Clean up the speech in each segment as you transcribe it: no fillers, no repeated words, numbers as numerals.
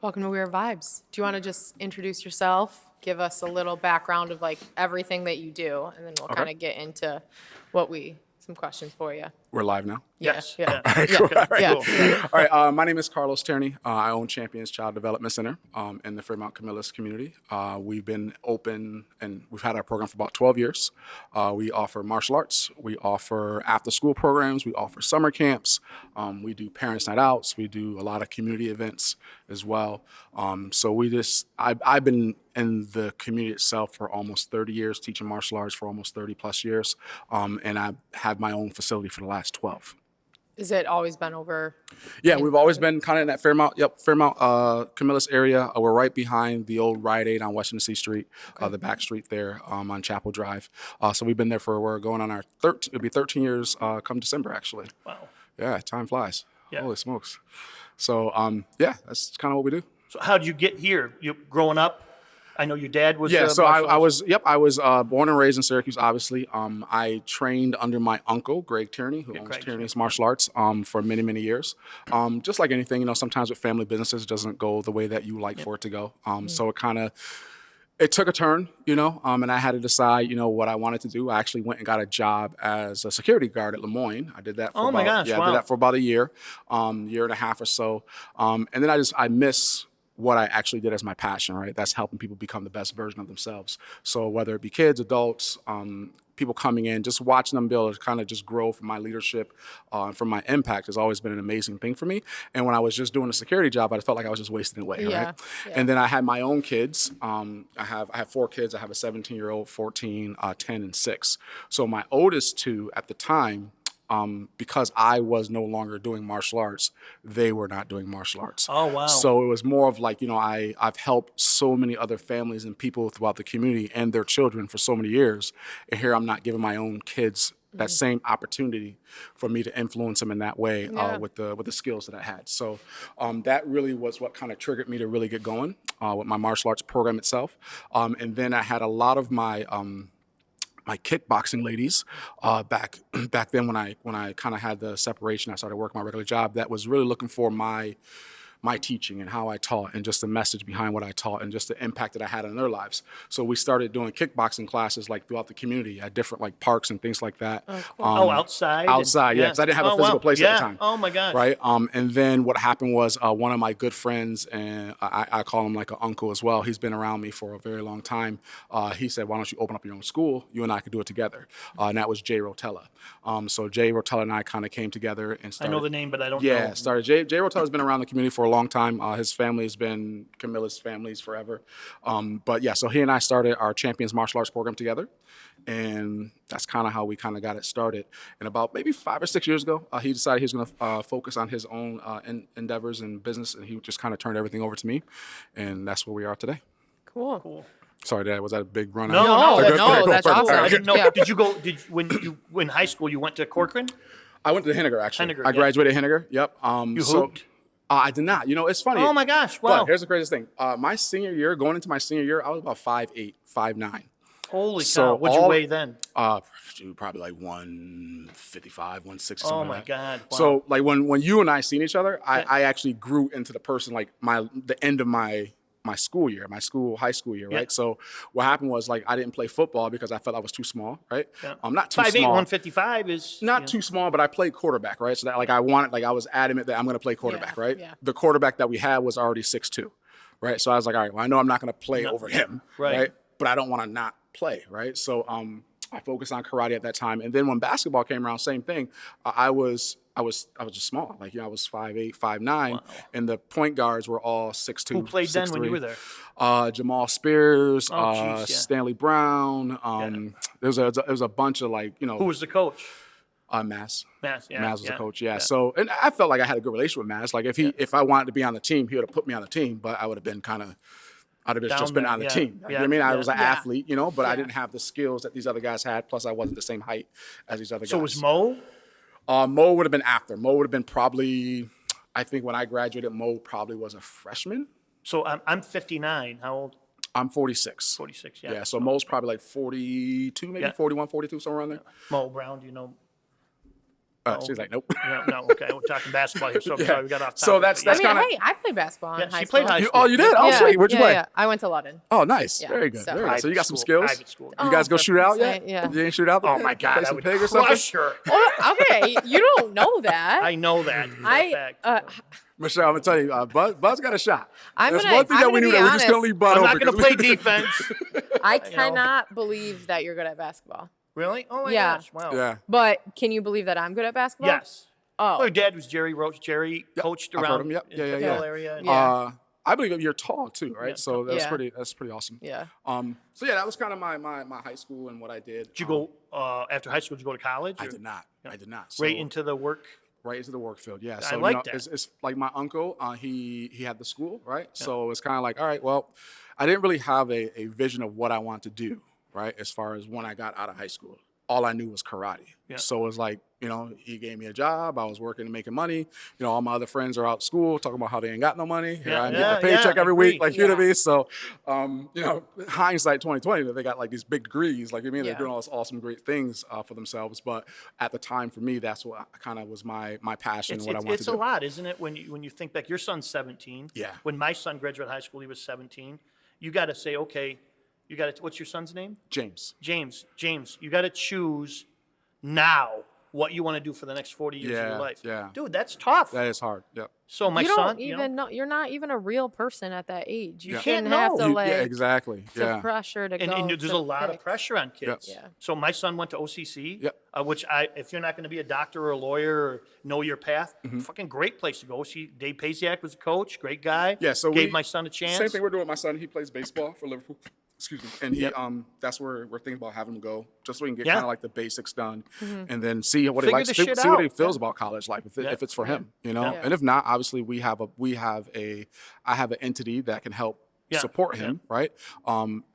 Welcome to Weird Vibes. Do you want to just introduce yourself, give us a little background of like everything that you do, and then we'll Okay. kind of get into some questions for you. We're live now. Yes. Yeah. All right, Yeah. cool. All right, Yeah. cool. All right, my name is Carlos Tearney. I own Champions Child Development Center in the Fremont Camillus community. We've been open and we've had our program for about 12 years. We offer martial arts. We offer after-school programs. We offer summer camps. We do parents' night outs. We do a lot of community events as well. I've been in the community itself for almost 30 years, teaching martial arts for almost 30 plus years. And I have my own facility for the last 12. Has it always been over? Yeah, we've always been kind of in that Fairmount, Camillus area. We're right behind the old Rite Aid on Washington C Street, the back street there on Chapel Drive. So we've been there we're going on our it'll be 13 years come December, actually. Wow. Yeah, time flies. Yeah. Holy smokes. So, yeah, that's kind of what we do. So how did you get here? You growing up? I know your dad was. Yeah, so I martial was born and raised in Syracuse, obviously. I trained under my uncle, Greg Tearney, who owns Greg, Tearney's Martial Arts for many, many years. Just like anything, sometimes with family businesses, it doesn't go the way that you like for it to go. So it took a turn, and I had to decide, what I wanted to do. I actually went and got a job as a security guard at Lemoyne. I did that for my gosh, I wow. did that for about a year and a half or so. And then I miss what I actually did as my passion, right? That's helping people become the best version of themselves. So whether it be kids, adults, people coming in, just watching them be able to kind of just grow from my leadership and from my impact has always been an amazing thing for me. And when I was just doing a security job, I felt like I was just wasting away, Yeah. right? Yeah. And then I had my own kids. I have 4 kids. I have a 17-year-old, 14, 10, and 6. So my oldest 2 at the time, because I was no longer doing martial arts, they were not doing martial arts. Oh, wow. So it was more of like, I've helped so many other families and people throughout the community and their children for so many years. And here I'm not giving my own kids that same opportunity for me to influence them in that way with the skills that I had. So that really was what kind of triggered me to really get going with my martial arts program itself. And then I had a lot of my kickboxing ladies back then when I kind of had the separation. I started working my regular job that was really looking for my teaching and how I taught and just the message behind what I taught and just the impact that I had on their lives. So we started doing kickboxing classes like throughout the community at different like parks and things like that. Oh, cool. Outside? Outside, yeah, because I didn't have a physical place at the time. Oh, my gosh. Right? And then what happened was one of my good friends, and I call him like an uncle as well. He's been around me for a very long time. He said, why don't you open up your own school? You and I could do it together. And that was Jay Rotella. So Jay Rotella and I kind of came together and started. I know the name, but I don't know. Yeah, started. Jay Rotella's been around the community for a long time. His family has been Camillus families forever. But yeah, so he and I started our Champions Martial Arts program together. And that's kind of how we kind of got it started. And about maybe 5 or 6 years ago, he decided he was going to focus on his own endeavors and business. And he just kind of turned everything over to me. And that's where we are today. Cool. Sorry, Dad, was that a big run? No, that's perfect. awesome. I didn't know. Yeah. When you in high school, you went to Corcoran? I went to Henniger, actually. Henniger, I graduated at Henniger. Yep. You hooped? I did not. It's funny. Oh, my gosh. Wow. But here's the craziest thing. My senior year, going into my senior year, I was about 5'8", 5'9". Holy So cow. What'd you weigh then? Probably like 155, 160, Oh, something my like that. God. Wow. So like when you and I seen each other, I actually grew into the person like the end of my school year, high school year, right? Yeah. So what happened was like I didn't play football because I felt I was too small, right? Yeah. I'm not too 5'8", small. 155 is... Not too small, but I played quarterback, right? So that I was adamant that I'm going to play quarterback, Yeah, right? yeah. The quarterback that we had was already 6'2", right? So I was like, all right, well, I know I'm not going to play over him, Right. But I don't want to not play, right? So I focused on karate at that time, and then when basketball came around, same thing. I was just small, I was 5'8", 5'9", Wow. and the point guards were all 6'2". Who played then when you were there? Jamal Spears, geez, yeah. Stanley Brown. There was a bunch of Who was the coach? Mass. Maz, yeah. Maz was the coach, yeah. So, and I felt like I had a good relationship with Maz. Like if I wanted to be on the team, he would have put me on the team, but I would have been I'd have just been on the team. You know what I mean? I was an athlete, but I didn't have the skills that these other guys had. Plus, I wasn't the same height as these other guys. So was Mo? Mo would have been after. Mo would have been probably, I think when I graduated, Mo probably was a freshman. So I'm 59. How old? I'm 46. 46, yeah. Yeah, so Mo's probably like 42, maybe Yeah. 41, 42, somewhere around there. Mo Brown, do you know? She's like, nope. No, okay. We're talking basketball here, so I'm sorry we got off topic. So that's- but yeah. that's I mean, kinda- hey, I played basketball in Yeah, high she school. played high school. Oh, you did? Oh, Yeah, sweet. Where'd you yeah, play? yeah. I went to Ludden. Oh, nice. Yeah, Very good. so- Very good. So you got some Private skills? Private school. You guys go shoot out yet? Yeah. You ain't shoot out? Oh my God, Play I some would pig or something? crush her. Oh, okay, you don't know that. I know that for a I, fact. Michelle, I'm gonna tell you, Buzz got a shot. I'm That's gonna- one thing I'm that we gonna knew be that we're just gonna honest. leave Bud I'm over. not going to 'cause play we- defense. I cannot believe that you're good at basketball. Really? Oh my Yeah. gosh! Wow. Yeah. But can you believe that I'm good at basketball? Yes. Oh. Well, your dad was Jerry Roach. Jerry coached I've heard around him, yep. in Yeah, the yeah, Hill yeah. area. and- Yeah. I believe you're tall too, right? Yeah. So that's Yeah. pretty awesome. Yeah. So yeah, that was kind of my high school and what I did. Did you go after high school? Did you go to college? I or did not. I did not. So, Right into the work. right into the work field. Yeah. I So like that. It's like my uncle. He had the school, right? So it's kind of like, all right, well, I didn't really have a vision of what I wanted to do, right? As far as when I got out of high school, all I knew was karate. Yeah. So it was like, he gave me a job. I was working and making money. All my other friends are out of school talking about how they ain't got no money. Here Yeah, I'm yeah, getting a paycheck yeah, every agreed. week, like you know what I Yeah. mean? So, hindsight 2020, that they got like these big degrees, like they're Yeah. doing all these awesome, great things for themselves. But at the time, for me, that's what kind of was my passion and what I wanted It's to a do. lot, isn't it? When you think back, your son's 17. Yeah. When my son graduated high school, he was 17. You got to say, okay, what's your son's name? James. James, you got to choose now what you want to do for the next 40 years of Yeah, your life. yeah. Dude, that's tough. That is hard. Yep. So my you son, don't even know. You're not even a real person at that age. You Yeah. shouldn't Can't have know. to like Yeah, exactly. the Yeah. pressure to go. and there's to a lot of pick. pressure on kids. Yeah. So my son went to OCC, Yep. which if you're not going to be a doctor or a lawyer or know your path, fucking great place to go. See, Dave Pasiak was a coach, great guy. Yeah, so gave my son a chance. Same thing we're doing with my son. He plays baseball for Liverpool. Excuse me. And he that's where we're thinking about having him go, just so we can get Yeah. kind of like the basics done, and then see what he Figure likes, the see shit what he out. feels Yeah. about college life, if Yeah. it's for him, Yeah. And if not, obviously I have an entity that can help Yeah. support him, right?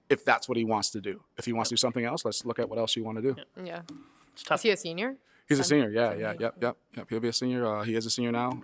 If that's what he wants to do. If he wants to do something else, let's look at what else you want to do. Yeah. It's tough. Is he a senior? He's a senior, yep. He'll be a senior. He is a senior now.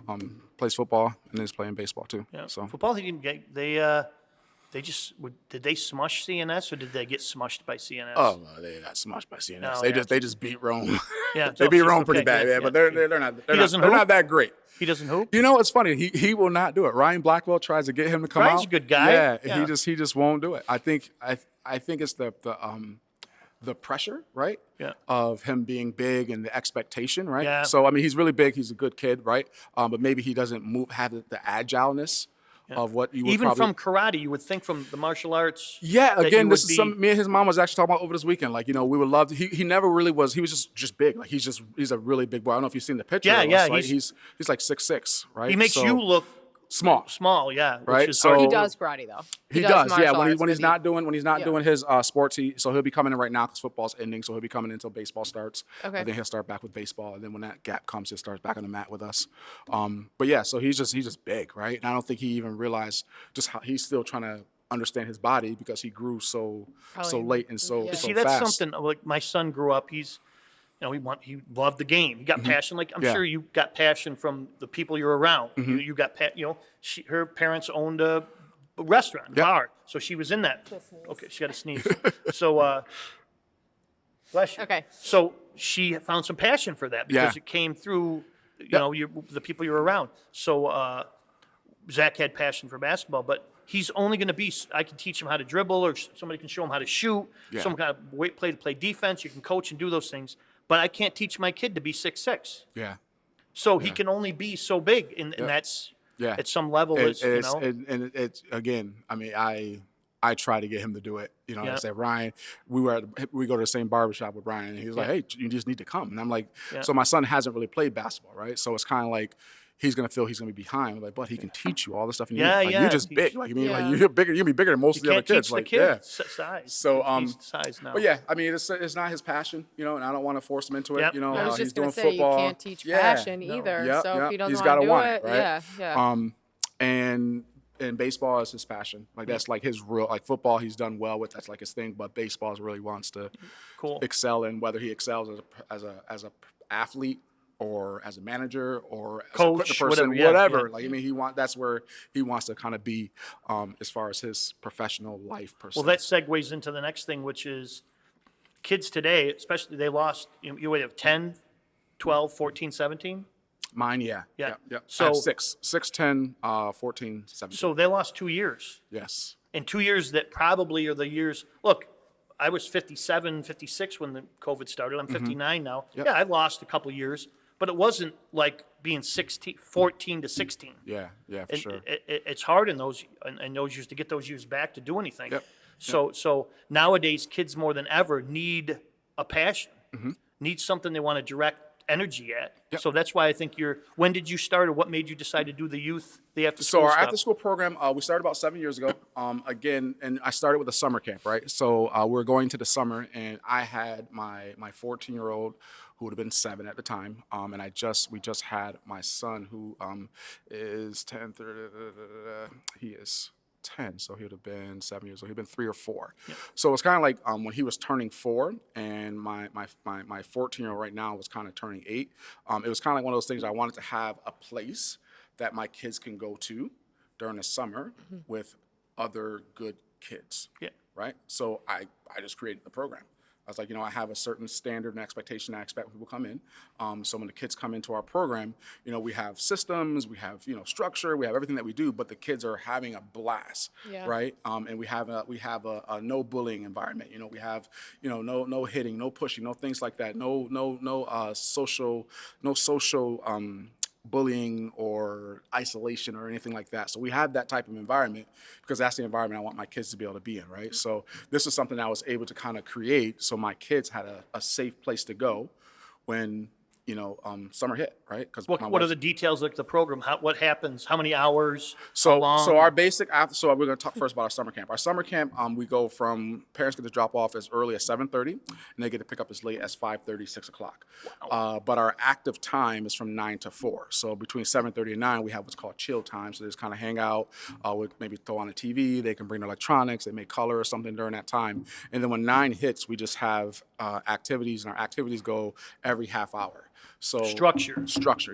Plays football and is playing baseball too. Yeah. So Football, they just did they smush CNS or did they get smushed by CNS? oh no, they got smushed by CNS. No, they yeah. just beat Rome. Yeah, they beat okay, Rome pretty okay, bad, yeah, but yeah. they're doesn't not hoop? that great. He doesn't hoop. It's funny. He will not do it. Ryan Blackwell tries to get him to come Ryan's out. a good guy. Yeah, Yeah. he just won't do it. I think it's the pressure, right? Yeah. Of him being big and the expectation, right? Yeah. So I mean, he's really big. He's a good kid, right? But maybe he doesn't have the agileness of what you would Even probably, from karate, you would think from the martial arts. yeah, that again, you this would is be- some me and his mom was actually talking about over this weekend. Like, we would love to. He never really was. He was just big. Like he's a really big boy. I don't know if you've seen the picture. Yeah, of us, yeah, right? he's- He's like 6'6", right? He makes So, you look small. small, yeah. Which Right, is so- hard He to do. does karate though. He does, yeah. martial When arts, he's but not yeah. doing his sports, so he'll be coming in right now because football's ending. So he'll be coming in until baseball starts. Okay. And then he'll start back with baseball, and then when that gap comes, he'll start back on the mat with us. But yeah, so he's just big, right? And I don't think he even realized just how he's still trying to understand his body because he grew so Probably- late and so yeah. so See, that's fast. something like my son grew up. He loved the game. He got passion. Like I'm Yeah. sure you got passion from the people you're around. Mm-hmm. You got her parents owned a restaurant, bar, so she was in that. Just sneeze. Okay, she got to sneeze. So, bless you. Okay. So she found some passion for that because Yeah. it came through, the people you're around. So Zach had passion for basketball, but he's only going to be. I can teach him how to dribble, or somebody can show him how to shoot. Yeah. Someone can play defense. You can coach and do those things. But I can't teach my kid to be 6'6". Yeah. So he can only be so big, and that's Yeah. at some level. It's again. I mean, I try to get him to do it. Yeah. I said, Ryan, we go to the same barbershop with Ryan, and he was like, Yeah. hey, you just need to come. And I'm like, Yeah. so my son hasn't really played basketball, right? So it's kind of like he's gonna feel he's gonna be behind. I'm like, but he can teach you all the stuff. You Yeah, need. Like, yeah, you're just he's- big. Like, I mean, Yeah. like you're bigger. You'll be bigger than most You of the other can't teach kids. the Like, kid yeah. size. So, He's size now. But yeah, I mean, it's not his passion, and I don't want to force him into it. Yep. I was he's just gonna doing say football. you can't teach Yeah. passion No. either. Yep, so yep. if he doesn't He's want gotta to do want it, it, right? yeah. And baseball is his passion. Like that's like his real. Like football, he's done well with. That's like his thing. But baseball really wants to Cool. excel in, whether he excels as a athlete or as a manager or as Coach, a person, whatever, whatever. yeah. Like I mean, that's where he wants to kind of be as far as his professional life per se. Well, that segues into the next thing, which is kids today, especially they lost. You would have 10, 12, 14, 17? Mine, yeah. Yeah. Yeah. So- I have 6, 10, 14, 17. So they lost 2 years. Yes. And 2 years that probably are the years, look, I was 57, 56 when the COVID started. I'm 59 now. Yep. Yeah, I lost a couple years, but it wasn't like being 14 to 16. Yeah, for And sure. it's hard in those years to get those years back to do anything. Yep. So nowadays, kids more than ever need a passion, need something they want to direct energy at. Yep. So that's why I think when did you start, or what made you decide to do the after So school our stuff? after school program, we started about 7 years ago. Again, and I started with a summer camp, right? So we're going to the summer, and I had my 14-year-old who would have been 7 at the time, and we just had my son who is 10. He is 10, so he would have been 7 years old. He'd been 3 or 4. Yep. So it's kind of like when he was turning 4, and my 14-year-old right now was kind of turning 8. It was kind of like one of those things. I wanted to have a place that my kids can go to during the summer with other good kids. Yeah. Right. So I just created the program. I was like, I have a certain standard and expectation I expect when people come in. So when the kids come into our program, we have systems, we have, structure, we have everything that we do, but the kids are having a blast, Yeah. right? And we have a no bullying environment. We have, no hitting, no pushing, no things like that. No social bullying or isolation or anything like that. So we have that type of environment because that's the environment I want my kids to be able to be in, right? So this is something I was able to kind of create so my kids had a safe place to go when, summer hit, right? Because What are the details like the program? What happens? How many hours? How So long? our basic after. So we're going to talk first about our summer camp. Our summer camp, we go from parents get to drop off as early as 7:30, and they get to pick up as late as 5:30, 6 o'clock. But our active time is from 9 to 4. So between 7:30 and 9, we have what's called chill time. So they just kind of hang out, with maybe throw on the TV. They can bring their electronics. They may color or something during that time. And then when 9 hits, we just have activities, and our activities go every half hour. So structure,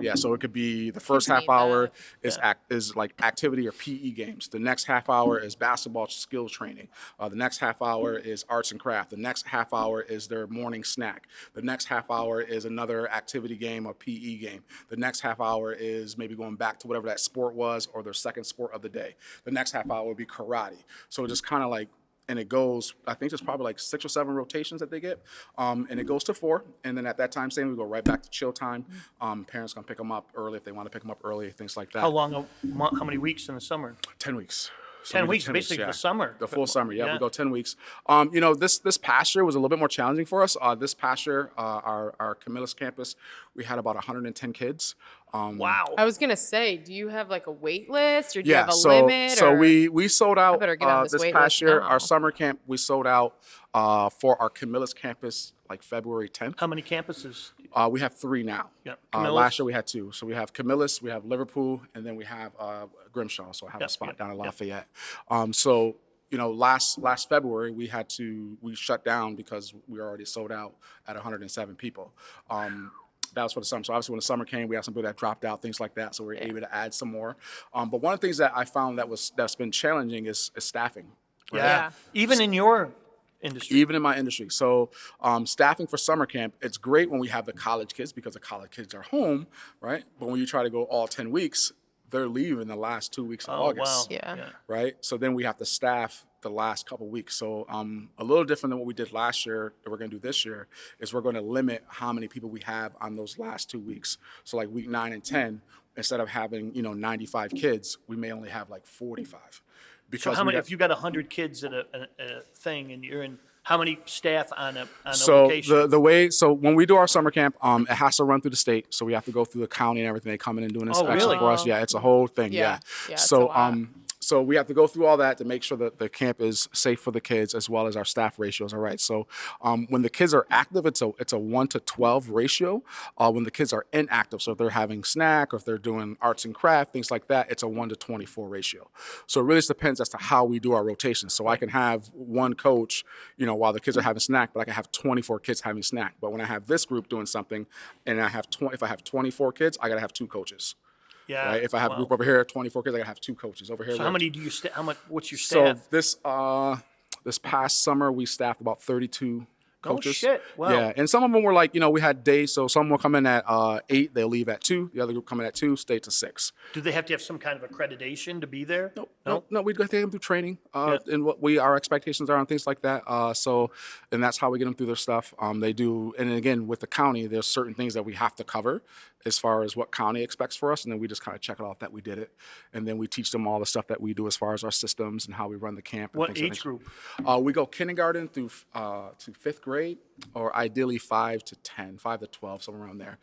yeah. So it could be the first half need hour that. is like activity or PE games. The next half hour is basketball skill training. The next half hour is arts and craft. The next half hour is their morning snack. The next half hour is another activity game or PE game. The next half hour is maybe going back to whatever that sport was or their second sport of the day. The next half hour would be karate. So just kind of like, and it goes, I think there's probably like 6 or 7 rotations that they get. And it goes to 4. And then at that time, same, we go right back to chill time. Parents can pick them up early if they want to pick them up early, things like that. How long? How many weeks in the summer? 10 weeks. So 10 we do weeks, basically the summer. The full summer, yeah. Yeah. We go 10 weeks. This past year was a little bit more challenging for us. This past year, our Camillus campus, we had about 110 kids. Wow. I was gonna say, do you have like a wait list, or do you Yeah, have a so limit? so or? we sold out better get on this this wait past list year. now. Our summer camp, we sold out for our Camillus campus like February 10th. How many campuses? We have 3 now. Yeah, Last Camillus. year we had 2. So we have Camillus, we have Liverpool, and then we have Grimshaw. So I have a Yep, spot yep, down in yep. Lafayette. So last February we shut down because we were already sold out at 107 people. That was for the summer. So obviously when the summer came, we had some people that dropped out, things like that. So we were able to add some more. But one of the things that I found that's been challenging is staffing. Right? Yeah. Even in your industry. Even in my industry. So staffing for summer camp, it's great when we have the college kids because the college kids are home, right? But when you try to go all 10 weeks, they're leaving the last 2 weeks of Oh, August. wow. Yeah. Right? So then we have to staff the last couple weeks. So a little different than what we did last year that we're going to do this year is we're going to limit how many people we have on those last 2 weeks. So like week 9 and 10, instead of having 95 kids, we may only have like 45. So how many? If you got 100 kids at a thing, and you're in, how many staff on a So location? the way, so when we do our summer camp, it has to run through the state. So we have to go through the county and everything. They come in and do an inspection really? for us. Yeah, it's a whole thing. Yeah. Yeah. Yeah, it's a So lot. so we have to go through all that to make sure that the camp is safe for the kids as well as our staff ratios are right. So when the kids are active, it's a 1 to 12 ratio. When the kids are inactive, so if they're having snack or if they're doing arts and craft, things like that, it's a 1 to 24 ratio. So it really just depends as to how we do our rotations. So I can have one coach, while the kids are having snack, but I can have 24 kids having snack. But when I have this group doing something, and if I have 24 kids, I gotta have 2 coaches. Yeah. Right? If I have a group over here, 24 kids, I gotta have 2 coaches over here. So we're- how many do you How much? What's your So staff? this past summer we staffed about 32 coaches. shit. Wow. Yeah, and some of them were like, we had days, so some will come in at 8, they'll leave at 2. The other group come in at 2, stay to 6. Do they have to have some kind of accreditation to be there? No, we take them through training Yeah. and what our expectations are and things like that. And that's how we get them through their stuff. They do, and again, with the county, there's certain things that we have to cover as far as what county expects for us, and then we just kind of check it off that we did it, and then we teach them all the stuff that we do as far as our systems and how we run the camp. And What things like age that. group? We go kindergarten through to 5th grade, or ideally 5 to 10, 5 to 12, somewhere around there,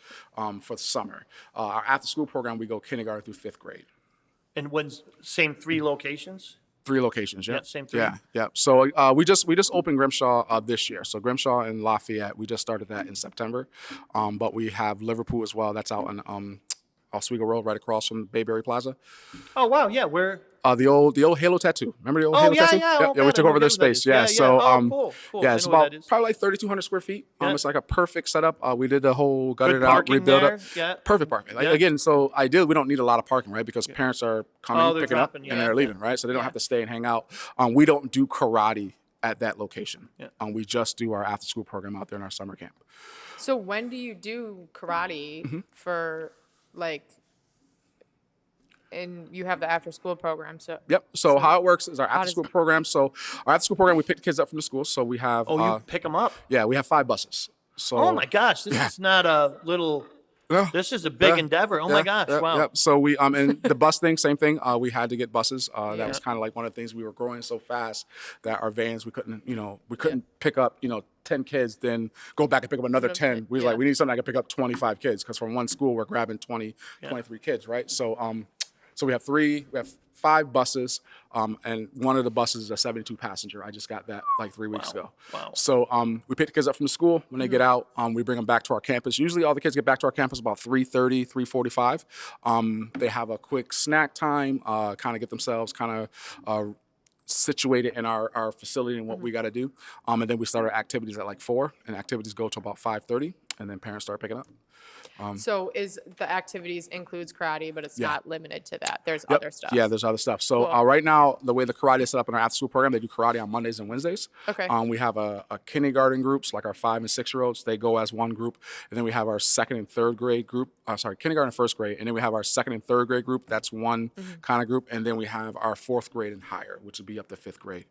for the summer. Our after-school program, we go kindergarten through 5th grade. And when's same 3 locations? 3 locations, yeah. Yeah, same 3. Yeah. So we just opened Grimshaw this year. So Grimshaw and Lafayette, we just started that in September. But we have Liverpool as well. That's out on Oswego Road, right across from Bayberry Plaza. Oh wow, yeah. Where? The old Halo Tattoo. Remember the old Halo yeah, Tattoo? yeah. Oh, we man, took I over know their who that space. is. Yeah. Yeah, So yeah. Oh, cool. yeah, I it's know what about that is. probably like 3,200 square feet. Yeah. It's like a perfect setup. We did the whole gutted Good it out, parking rebuild there. it. Yeah. Perfect parking. Yeah. Again, so ideally we don't need a lot of parking, right? Because parents are coming, Oh, they're picking up, dropping, and yeah, they're leaving, right? So they don't have to stay and hang out. We don't do karate at that location. Yeah. We just do our after school program out there in our summer camp. So when do you do karate for like? And you have the after school program, so Yep. So how it works is our after does school program. So our after school program, we pick the kids up from the school. So we have Oh, you pick them up. yeah, we have 5 buses. So Oh my gosh, this is not a little. Yeah. This is a big endeavor. Oh my gosh, wow. Yep. So we and the bus thing, same thing. We had to get buses. That was kind of like one of the things. We were growing so fast that our vans we couldn't pick up 10 kids, then go back and pick up another 10. We was like, we need something that can pick up 25 kids because from one school we're grabbing 23 kids, right? So we have 5 buses, and one of the buses is a 72 passenger. I just got that like 3 weeks ago. Wow. So we pick the kids up from the school. When they get out, we bring them back to our campus. Usually all the kids get back to our campus about 3:30, 3:45. They have a quick snack time, kind of get themselves kind of situated in our facility and what we got to do. And then we start our activities at like 4, and activities go to about 5:30, and then parents start picking up. so is the activities includes karate, but it's Yeah. not limited to that. There's Yep. other stuff. Yeah, there's other stuff. So Cool. right now, the way the karate is set up in our after-school program, they do karate on Mondays and Wednesdays. Okay. We have a kindergarten groups, like our 5 and 6-year-olds. They go as one group, and then we have our 2nd and 3rd grade group. Kindergarten and 1st grade, and then we have our 2nd and 3rd grade group. That's one kind of group, and then we have our 4th grade and higher, which would be up to 5th grade.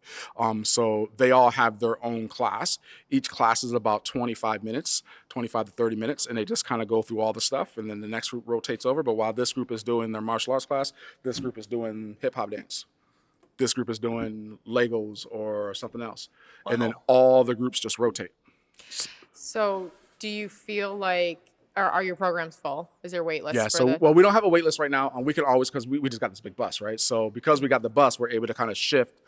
So they all have their own class. Each class is about 25 to 30 minutes, and they just kind of go through all the stuff, and then the next group rotates over. But while this group is doing their martial arts class, this group is doing hip hop dance. This group is doing Legos or something else. And then all the groups just rotate. So do you feel like, or are your programs full? Is there wait list Yeah, for so, the? well, we don't have a wait list right now. We can always, because we just got this big bus, right? So because we got the bus, we're able to kind of shift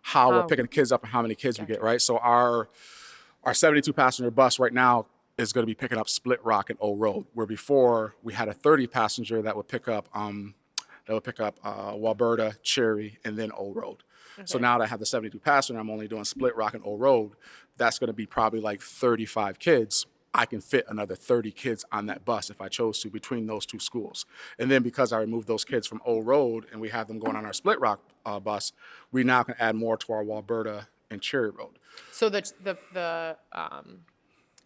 how we're picking the kids up and how many kids we get, right? So our 72 passenger bus right now is going to be picking up Split Rock and Old Road, where before we had a 30 passenger that would pick up Walberta, Cherry, and then Old Road. So now that I have the 72 passenger, I'm only doing Split Rock and Old Road. That's going to be probably like 35 kids. I can fit another 30 kids on that bus if I chose to between those 2 schools. And then because I removed those kids from Old Road and we have them going on our Split Rock bus, we now can add more to our Walberta and Cherry Road. So the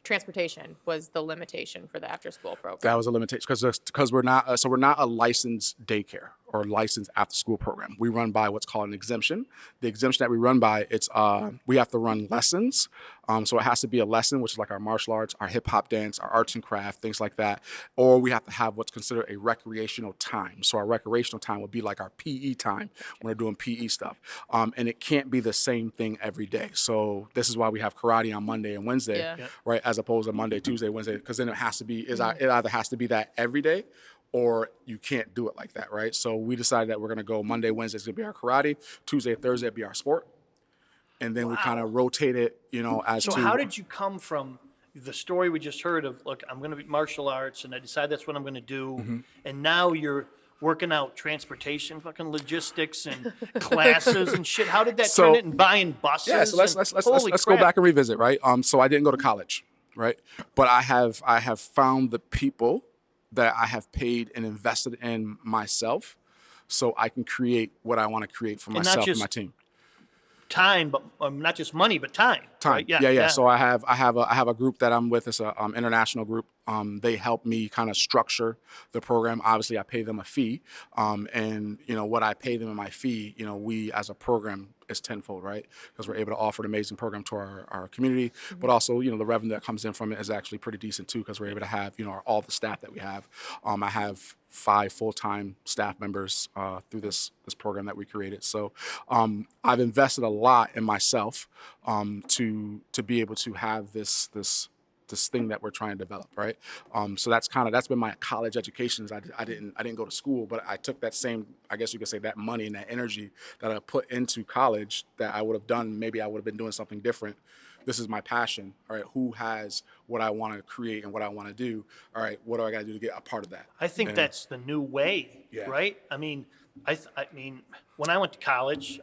transportation was the limitation for the after school program. That was a limitation because we're not a licensed daycare or licensed after school program. We run by what's called an exemption. The exemption that we run by, we have to run lessons. So it has to be a lesson, which is like our martial arts, our hip hop dance, our arts and craft, things like that. Or we have to have what's considered a recreational time. So our recreational time would be like our PE time when we're doing PE stuff. And it can't be the same thing every day. So this is why we have karate on Monday and Wednesday, right? As opposed to Monday, Tuesday, Wednesday, because then it has to be, it either has to be that every day or you can't do it like that, right? So we decided that we're going to go Monday, Wednesday is going to be our karate, Tuesday, Thursday be our sport. And then we kind of rotate it, as So to. how did you come from the story we just heard of, look, I'm going to be martial arts, and I decide that's what I'm going to do, and now you're working out transportation, fucking logistics, and classes and shit. How did that turn it and buying buses? Yeah, so let's holy go crap. back and revisit, right? So I didn't go to college, right? But I have found the people that I have paid and invested in myself, so I can create what I want to create for not myself and just my team. time, but not just money, but time. Time. Right? Yeah. So I have a group that I'm with. It's a international group. They help me kind of structure the program. Obviously, I pay them a fee, and what I pay them in my fee, we as a program is tenfold, right? Because we're able to offer an amazing program to our community, but also the revenue that comes in from it is actually pretty decent too, because we're able to have all the staff that we have. I have 5 full-time staff members through this program that we created. So I've invested a lot in myself to be able to have this thing that we're trying to develop, right? So that's been my college education. I didn't go to school, but I took that same, I guess you could say, that money and that energy that I put into college that I would have done. Maybe I would have been doing something different. This is my passion. All right, who has what I want to create and what I want to do? All right, what do I got to do to get a part of that? I think that's the new way, Yeah. right? I mean, when I went to college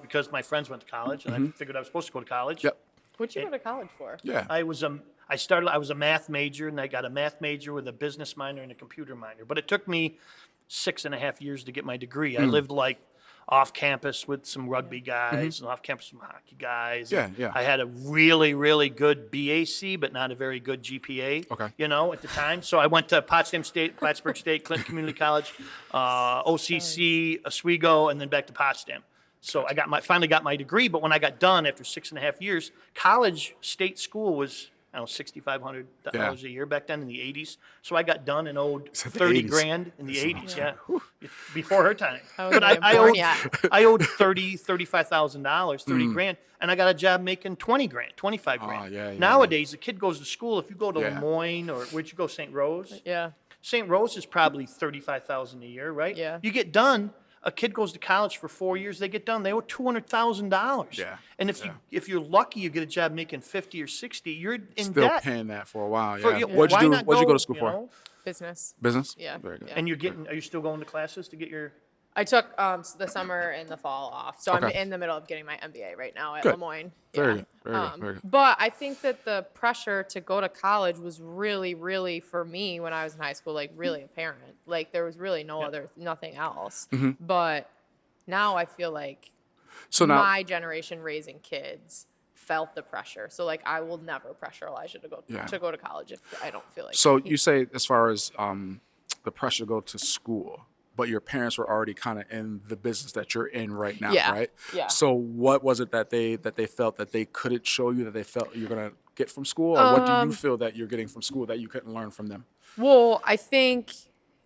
because my friends went to college, and I figured I was supposed to go to college. Yep. What'd you go to college for? Yeah. I was a math major, and I got a math major with a business minor and a computer minor. But it took me 6.5 years to get my degree. I lived off campus with some rugby guys and off campus with some hockey guys. Yeah, yeah. I had a really, really good BAC, but not a very good GPA. Okay. At the time. So I went to Potsdam State, Plattsburgh State, Clinton Community College, OCC, Oswego, and then back to Potsdam. So I finally got my degree, but when I got done after 6.5 years, college, state school was, I don't know, $6,500 a year back then in the 80s. So I got done and owed It's the 30 80s. grand in the 80s, yeah. Before her time. I wasn't even I born owed yet. I owed $35,000, 30 grand, and I got a job making 20 grand, 25 grand. yeah. Nowadays, the kid goes to school, if you go to Yeah. Lemoyne or where'd you go, St. Rose? Yeah. St. Rose is probably $35,000 a year, right? Yeah. You get done. A kid goes to college for 4 years. They get done. They owe $200,000. Yeah. And if you're lucky, you get a job making 50 or 60. You're in Still debt. paying that for a while. For- Yeah. yeah, What'd you why do? not What'd you go to school for? know? Business. Business. Yeah. Very good. Yeah. And are you still going to classes to get your? I took the summer and the fall off, so I'm Okay. in the middle of getting my MBA right now at Good. Lemoyne. Very Yeah. good. Very good. Very good. But I think that the pressure to go to college was really, really for me when I was in high school, really apparent. There was really nothing else. Mm-hmm. But now I feel like So now, my generation raising kids felt the pressure. So I will never pressure Elijah to go to college if I don't feel like. so you say as far as the pressure to go to school, but your parents were already kind of in the business that you're in right now, Yeah, right? yeah. So what was it that they felt that they couldn't show you that they felt you're gonna get from school, or what do you feel that you're getting from school that you couldn't learn from them? Well, I think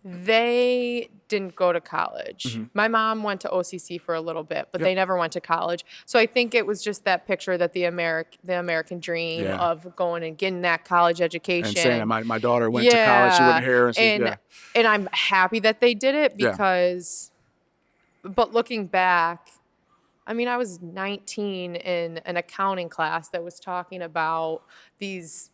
they didn't go to college. Mm-hmm. My mom went to OCC for a little bit, but they never went to college. So I think it was just that picture that the American dream Yeah. of going and getting that college education. And saying that my daughter went to college, she went here, and she, and I'm happy that they did it Yeah. because, but looking back, I was 19 in an accounting class that was talking about these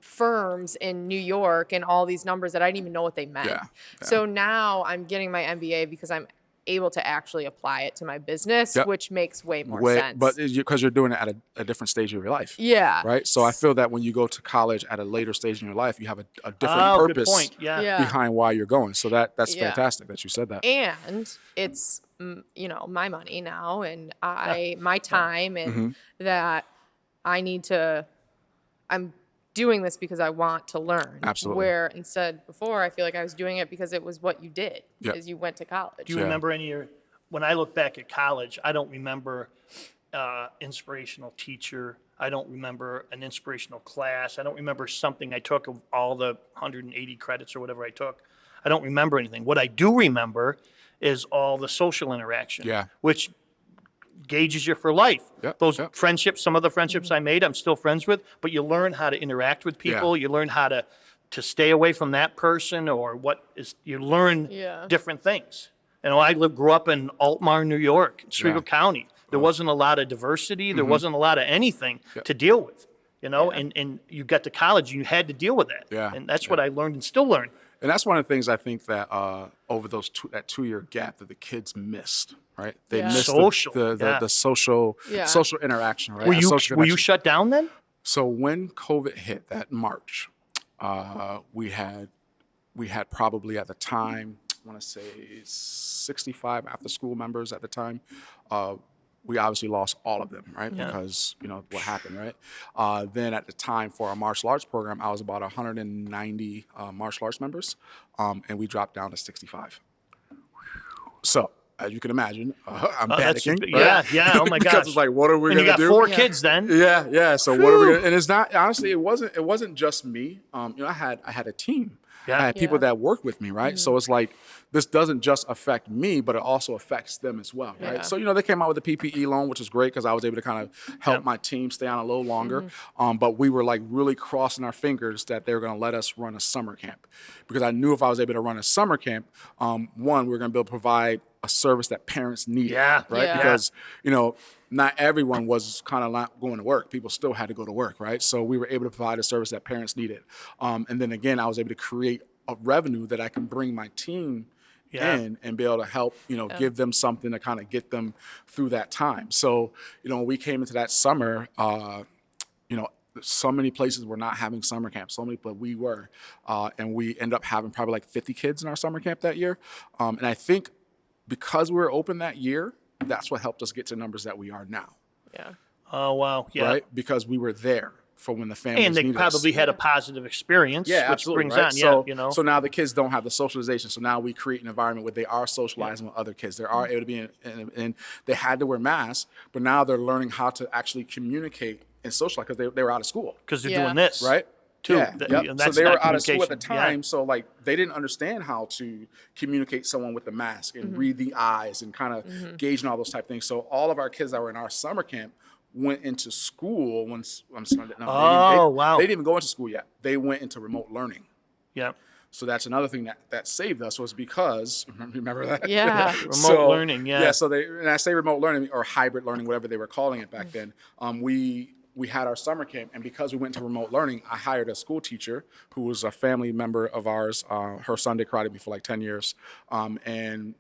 firms in New York and all these numbers that I didn't even know what they meant. Yeah, yeah. So now I'm getting my MBA because I'm able to actually apply it to my business, Yep. which makes way more Way, sense. but because you're doing it at a different stage of your life. yeah. Right. So I feel that when you go to college at a later stage in your life, you have a different Oh, good purpose point. Yeah. Yeah. behind why you're going. So that's Yeah. fantastic that you said that. And it's my money now and my time and Mm-hmm. that I need to I'm doing this because I want to learn. Absolutely. Where instead before I feel like I was doing it because it was what you did Yep. is you went to college. Do you remember any of your? When I look back at college, I don't remember inspirational teacher. I don't remember an inspirational class. I don't remember something I took of all the 180 credits or whatever I took. I don't remember anything. What I do remember is all the social interaction, Yeah. which gauges you for life. Yep, Those yep. friendships, some of the friendships I made, I'm still friends with, but you learn how to interact with people. Yeah. You learn how to stay away from that person or you learn Yeah. different things. I grew up in Altmar, New York, Oswego Yeah. County. There wasn't a lot of diversity. There wasn't a lot of anything to deal with, and you got to college, you had to deal with that. Yeah, And that's what I learned and still learn. And that's one of the things I think that over that 2-year gap that the kids missed, right? They Yeah. missed Social, the social Yeah. social interaction, right? Were A you social were you connection. shut down then? So when COVID hit that March, we had probably at the time, I want to say 65 after school members at the time. we obviously lost all of them, right? Because, what happened, right? Then at the time for our martial arts program, I was about 190 martial arts members, and we dropped down to 65. So, as you can imagine, I'm panicking. Yeah. Oh my gosh. Because it's like, what are we And going to you got do? 4 kids then. Yeah. So what are we going to, and it's not, honestly, it wasn't just me. I had a team. Yeah. I had people Yeah. that worked with me, right? So it's like, this doesn't just affect me, but it also affects them as well, right? Yeah. So, they came out with a PPE loan, which is great because I was able to kind of help my team stay on a little longer. But we were like really crossing our fingers that they were going to let us run a summer camp, because I knew if I was able to run a summer camp, one, we were going to be able to provide a service that parents needed, Yeah. right? Yeah. Because, not everyone was kind of not going to work. People still had to go to work, right? So we were able to provide a service that parents needed. And then again, I was able to create a revenue that I can bring my team in and be able to help, give them something to kind of get them through that time. So, when we came into that summer, so many places were not having summer camps, but we were. And we ended up having probably like 50 kids in our summer camp that year. And I think because we were open that year, that's what helped us get to numbers that we are now. Yeah. Oh wow. Yeah. Right? Because we were there for when the families And they needed us. probably had a positive experience, Yeah, which absolutely, brings right? on, So now the kids don't have the socialization. So now we create an environment where they are socializing with other kids. They are able to be and they had to wear masks, but now they're learning how to actually communicate and socialize because they were out of school. because they're Yeah. doing this. Right? Too. Yeah. That- Yep. that's So they not were out of school at the communication. Yeah. time. So like they didn't understand how to communicate someone with the mask and read the eyes and kind of gauge and all those type of things. So all of our kids that were in our summer camp went into school once. Wow. They didn't even go into school yet. They went into remote learning. Yeah. So that's another thing that saved us, was because, remember that? Yeah. Remote learning, yeah. Yeah, so and I say remote learning or hybrid learning, whatever they were calling it back then. We had our summer camp, and because we went to remote learning, I hired a school teacher who was a family member of ours. Her son did karate me for like 10 years. And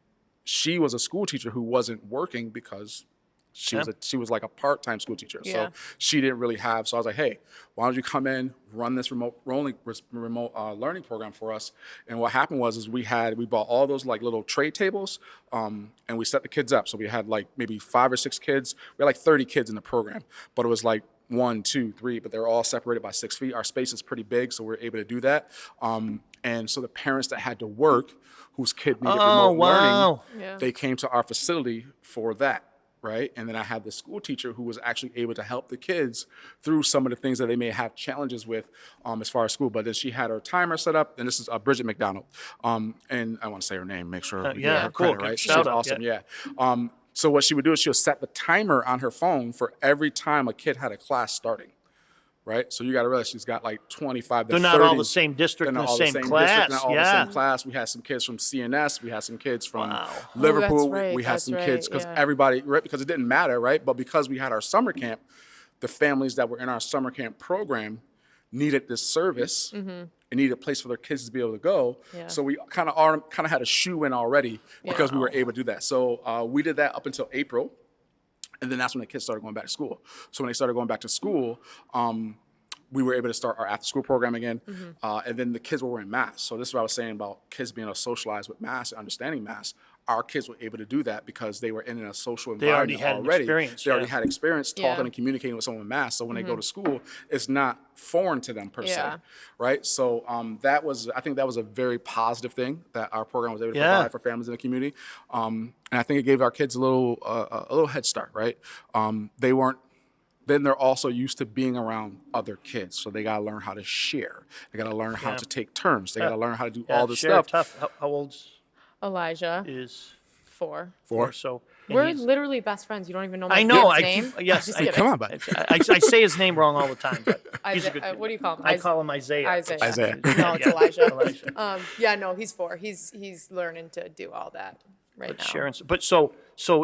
she was a school teacher who wasn't working because she was like a part-time school teacher. Yeah. So she didn't really have, so I was like, hey, why don't you come in, run this remote learning program for us? And what happened was we bought all those like little tray tables, and we set the kids up. So we had like maybe 5 or 6 kids. We had like 30 kids in the program, but it was like 1, 2, 3, but they're all separated by 6 feet. Our space is pretty big, so we're able to do that. And so the parents that had to work, whose kid needed remote learning, Yeah. they came to our facility for that. Right. And then I had the school teacher who was actually able to help the kids through some of the things that they may have challenges with as far as school. But then she had her timer set up, and this is Bridget McDonald. And I want to say her name, make sure we give her cool. credit, right? She's Shout out, awesome. Yeah. So what she would do is she'll set the timer on her phone for every time a kid had a class starting. Right, so you got to realize she's got like 25 to 30. They're not all the same district, They're in not the all same class. district, not all the Yeah. same class. We had some kids from CNS. We had some kids from Wow. Liverpool. Oh, that's right, we had that's some right, kids because yeah. everybody, right? Because it didn't matter, right? But because we had our summer camp, the families that were in our summer camp program needed this service and needed a place for their kids to be able to go. Yeah. So we kind of had a shoe in already because we were able to do that. So we did that up until April, and then that's when the kids started going back to school. So when they started going back to school, we were able to start our after-school program again, and then the kids were wearing masks. So this is what I was saying about kids being able to socialize with masks and understanding masks. Our kids were able to do that because they were in a social already environment had an already. experience, They already yeah. had experience talking Yeah. and communicating with someone with masks. So when they go to school, it's not foreign to them per Yeah. se, right? So I think that was a very positive thing that our program was able to Yeah. provide for families in the community, and I think it gave our kids a little head start, right? They weren't. Then they're also used to being around other kids. So they got to learn how to share. They got to learn how to take turns. They got to learn how to do all this Sheriff stuff. Tuff, how old Elijah, is 4. 4. So and We're he's- literally best friends. You don't even know my I know. kid's I name. keep, yes. Just I, kidding. Come on, bud. I say his name wrong all the time, but he's a Isaiah, good. what do you call him? I call him Isaiah. Isaiah. Isaiah. No, it's Yeah, Elijah. Elijah. Yeah, no, he's 4. He's learning to do all that right now. Sharon, but so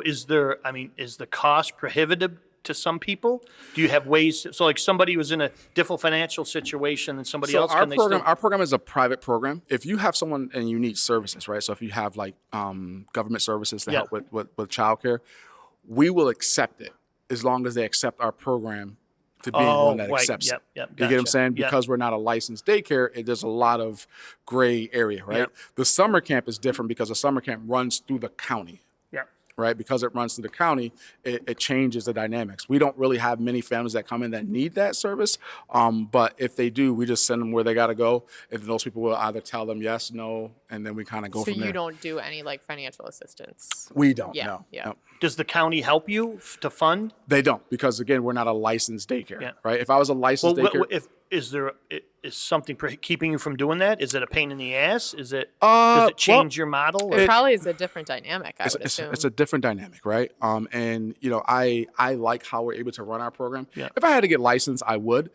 is there? I mean, is the cost prohibitive to some people? Do you have ways? So like somebody was in a difficult financial situation and somebody So else, our can they program, still? our program is a private program. If you have someone and you need services, right? So if you have like government services to Yeah. help with childcare, we will accept it as long as they accept our program to being one that right. accepts Yep, it. yep, You get what I'm gotcha. saying? Yep. Because we're not a licensed daycare, there's a lot of gray area, right? Yep. The summer camp is different because the summer camp runs through the county. Yeah. right? Because it runs through the county, it changes the dynamics. We don't really have many families that come in that need that service, but if they do, we just send them where they got to go, and those people will either tell them yes, no, and then we kind of go So from there. you don't do any like financial assistance? We don't. Yeah, No. yeah. No. Does the county help you to fund? They don't, because again, we're not a licensed daycare, Yeah. right? If I was a licensed daycare, Is something keeping you from doing that? Is it a pain in the ass? Does it well, change your model? It Or? probably is a different dynamic, I would it's assume. a different dynamic, right? And I like how we're able to run our program. Yeah. If I had to get licensed, I would.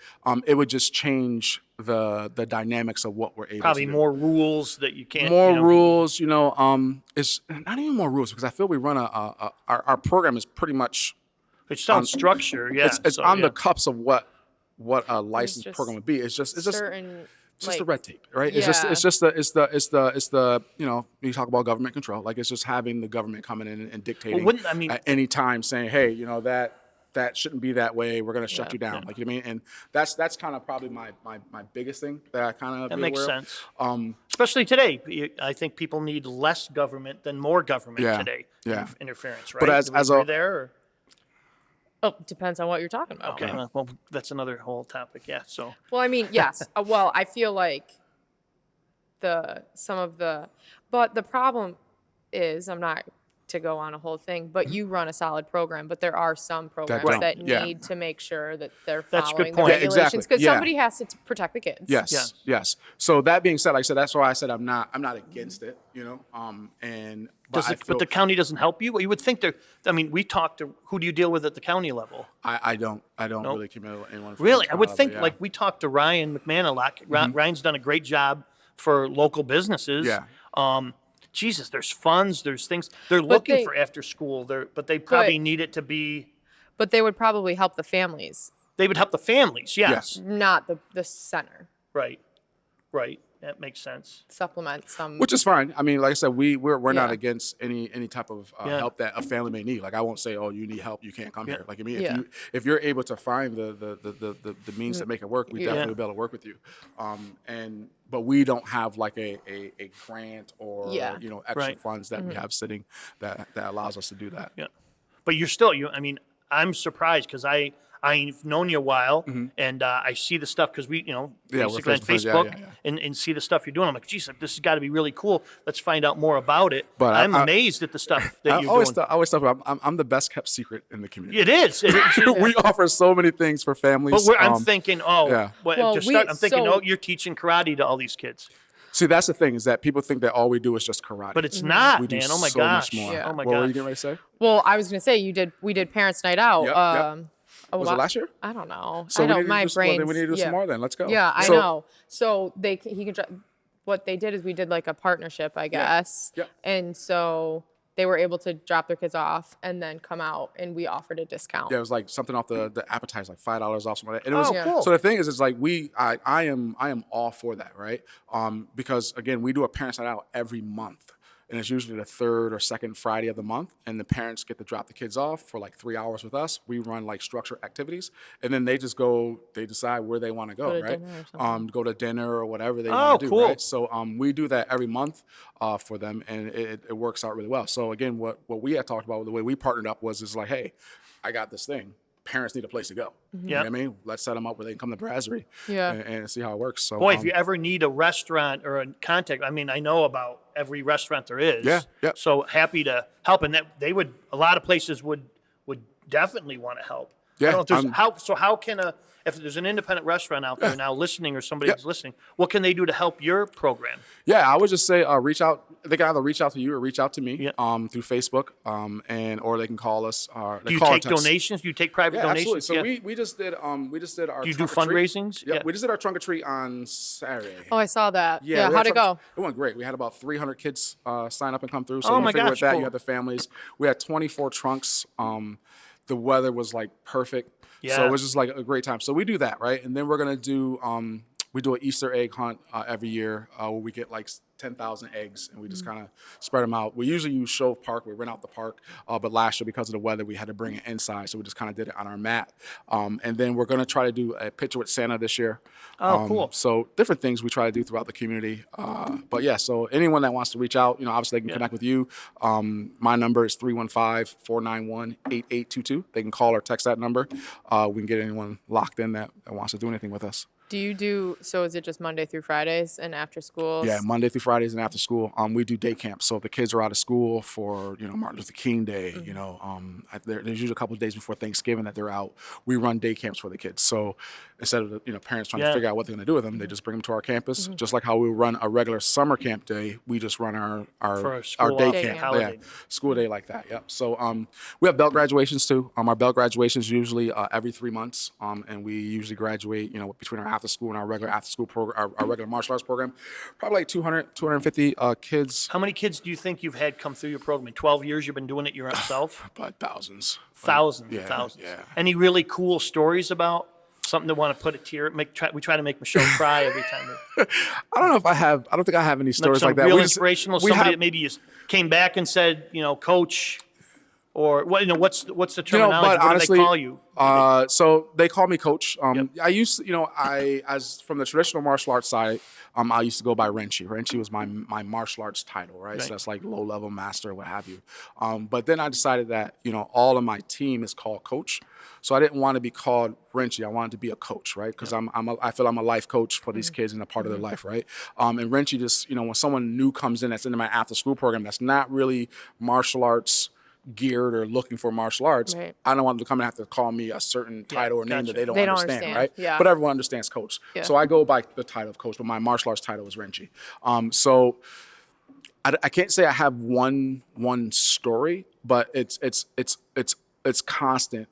It would just change the dynamics of what we're able Probably to do. more rules that you can't. More you know, rules, it's not even more rules, because I feel we run our program is pretty much It's on structure. Yeah. it's so, on yeah. the cups of what a licensed just program would be. It's just certain, the red tape, right? Yeah. It's just the you talk about government control, like it's just having the government coming in and dictating at any time, saying, hey, that shouldn't be that way. We're going to shut you down. Like, you know what I mean? And that's kind of probably my biggest thing that I kind of That makes sense. Especially today, I think people need less government than more government today. Yeah. Interference, right? But as Do we a agree there. Or? Oh, depends on what you're talking about. Okay, well, that's another whole topic. Yeah. So. Well, I mean, yes. Well, I feel like but the problem is, I'm not to go on a whole thing, but you run a solid program, but there are some programs don't. that Yeah. need to make sure that they're That's a good following the point. Yeah, regulations, exactly. because Yeah. somebody has to protect the kids. Yes. So that being said, like I said, that's why I said I'm not against it, But the county doesn't help you? Well, you would think they're. I mean, we talked to. Who do you deal with at the county level? I don't really commit with anyone. from Really, the I would level, think yeah. like we talked to Ryan McMahon a lot. Ryan's done a great job for local businesses. Yeah. Jesus, there's funds, there's things they're looking they- for after school. But they probably But- need it to be. But they would probably help the families, They would help the families. Yes. not the center. Right. That makes sense. Supplement some. Which is fine. I mean, like I said, we're not Yeah. against any type of help that a family may need. Like, I won't say, oh, you need help, you can't come here. Like, I mean, Yeah. if you're able to find the means to make it work, we definitely will be able to work with you. But we don't have like a grant or extra Right. funds that we have sitting that allows us to do that. Yeah. But you're still I mean, I'm surprised because I've known you a while, and I see the stuff because we, we're basically on friends. Yeah, Facebook yeah. And see the stuff you're doing. I'm like, geez, this has got to be really cool. Let's find out more about it. But I'm I- amazed at the stuff that I you're always doing. I'm the best kept secret in the community. It is. We offer so many things for families. But I'm thinking, yeah. Well, I'm thinking, so- you're teaching karate to all these kids. See, that's the thing, is that people think that all we do is just karate. But it's not, we do man. Oh my so gosh. much more. Yeah. Oh my What were you gosh. getting ready to say? Well, I was gonna say we did parents' night out. Yep. Was it lot- last year? I don't know. So I we don't. need to My do some more, brain. then we need to do some more. Then let's go. Yeah, I So- know. So what they did is we did like a partnership, I guess. Yeah. And so they were able to drop their kids off and then come out, and we offered a discount. Yeah, it was like something off the appetizer, like $5 off, something like that. And it was, Oh, cool. So the thing is, it's like I am all for that, right? Because again, we do a parents' night out every month. And it's usually the third or second Friday of the month, and the parents get to drop the kids off for like 3 hours with us. We run like structured activities, and then they decide where they want to go, Go to right? dinner or something. Go to dinner or whatever they Oh, want to do, cool. right? So we do that every month for them, and it works out really well. So again, what we had talked about, the way we partnered up was like, hey, I got this thing. Parents need a place to go. You know Yeah. what I mean? Let's set them up where they can come to Brasserie Yeah. and see how it works. So Boy, if you ever need a restaurant or a contact, I mean, I know about every restaurant there is. Yeah, yeah. So happy to help, and that a lot of places would definitely want to help. I Yeah, don't know how can if there's an independent restaurant out there now listening, or somebody who's listening, what can they do to help your program? Yeah, I would just say reach out. They can either reach out to you or reach out to me Yeah. through Facebook, or they can call us. Do you take donations? Do you take private Yeah, donations? absolutely. So we just did our. Do you do trunk or treat. fundraisings? Yeah, Yeah. we just did our trunk or treat on Saturday. Oh, I saw that. we Yeah. had How'd it trunk- go? It went great. We had about 300 kids sign up and come through. So Oh you my figure gosh, with that, cool. you had the families. We had 24 trunks. The weather was like perfect. So Yeah. it was just like a great time. So we do that, right? And then we're gonna do We do an Easter egg hunt every year where we get like 10,000 eggs and we just kind of spread them out. We usually use Shove Park. We rent out the park, but last year because of the weather, we had to bring it inside, so we just kind of did it on our mat. And then we're going to try to do a picture with Santa this year. Oh, cool. So different things we try to do throughout the community. But yeah, so anyone that wants to reach out, obviously they can connect with you. My number is 315-491-8822. They can call or text that number. We can get anyone locked in that wants to do anything with us. So is it just Monday through Fridays and after schools? Yeah, Monday through Fridays and after school. We do day camps. So if the kids are out of school for, Martin Luther King Day, there's usually a couple of days before Thanksgiving that they're out. We run day camps for the kids. So instead of, parents trying to figure out what they're going to do with them, they just bring them to our campus. Just like how we run a regular summer camp day, we just run our day camp. Yeah, school day like that. Yep. So we have belt graduations too. Our belt graduations usually every 3 months. And we usually graduate, between our after school and our regular after school program, our regular martial arts program, probably like 200, 250 kids. How many kids do you think you've had come through your program? In 12 years you've been doing it yourself? But thousands. Thousands. Yeah. Any really cool stories about something to want to put a tear? We try to make Michele cry every time. I don't know if I have. I don't think I have any stories like that. Real inspirational. Somebody that maybe came back and said, Coach, or what? What's the terminology? But what honestly, do they call you? So they call me Coach. I used, as from the traditional martial arts side, I used to go by Renchi. Renchi was my martial arts title, right? So that's like low level master, what have you. But then I decided that all of my team is called Coach. So I didn't want to be called Renchi. I wanted to be a coach, right? Because I feel I'm a life coach for these kids and a part of their life, right? And Renchi just, when someone new comes in that's into my after school program that's not really martial arts geared or looking for martial arts, right. I don't want them to come and have to call me a certain title or name that they don't understand, right? Yeah. But everyone understands Coach. Yeah. So I go by the title of Coach, but my martial arts title is Renchi. So I can't say I have one story, but it's constant,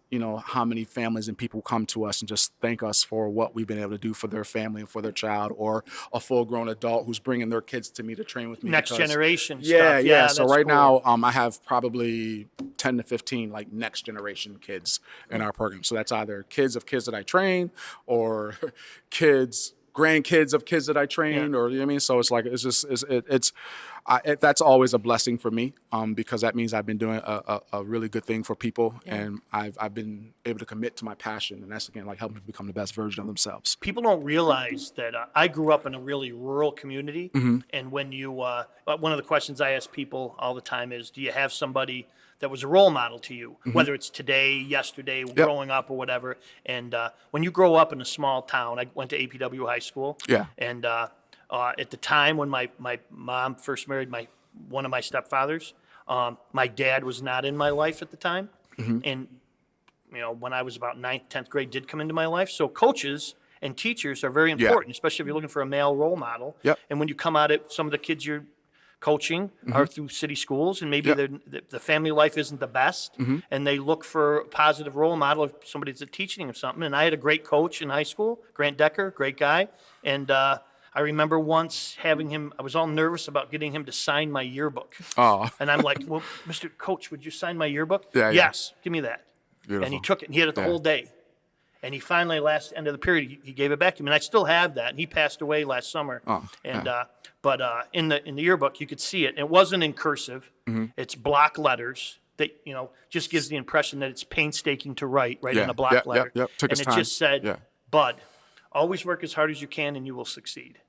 how many families and people come to us and just thank us for what we've been able to do for their family and for their child, or a full-grown adult who's bringing their kids to me to train with me. Next generation stuff. Yeah. So right cool. now, I have probably 10 to 15 like next generation kids in our program. So that's either kids of kids that I train, or grandkids of kids that I train, or So it's like that's always a blessing for me, because that means I've been doing a really good thing for people, and I've been able to commit to my passion, and that's again like helping them become the best version of themselves. People don't realize that I grew up in a really rural community, and when you one of the questions I ask people all the time is, do you have somebody that was a role model to you, whether it's today, yesterday, growing up, or whatever? And when you grow up in a small town, I went to APW High School, and at the time when my mom first married one of my stepfathers, my dad was not in my life at the time, and when I was about 9th, 10th grade, did come into my life. So coaches and teachers are very important, especially if you're looking for a male role model. And when you come out at some of the kids you're coaching are through city schools, and maybe the family life isn't the best, and they look for a positive role model of somebody that's teaching them something. And I had a great coach in high school, Grant Decker, great guy, and I remember once having him, I was all nervous about getting him to sign my yearbook. Oh. And I'm like, well, Mr. Coach, would you sign my yearbook? Yes, give me that. Beautiful. And he took it, and he had it the whole day. And he finally, end of the period, he gave it back to me. And I still have that. And he passed away last summer. But in the yearbook, you could see it. It wasn't in cursive. It's block letters that, just gives the impression that it's painstaking to write in a block letter. Took and his it time. just said, Bud, always work as hard as you can and you will succeed.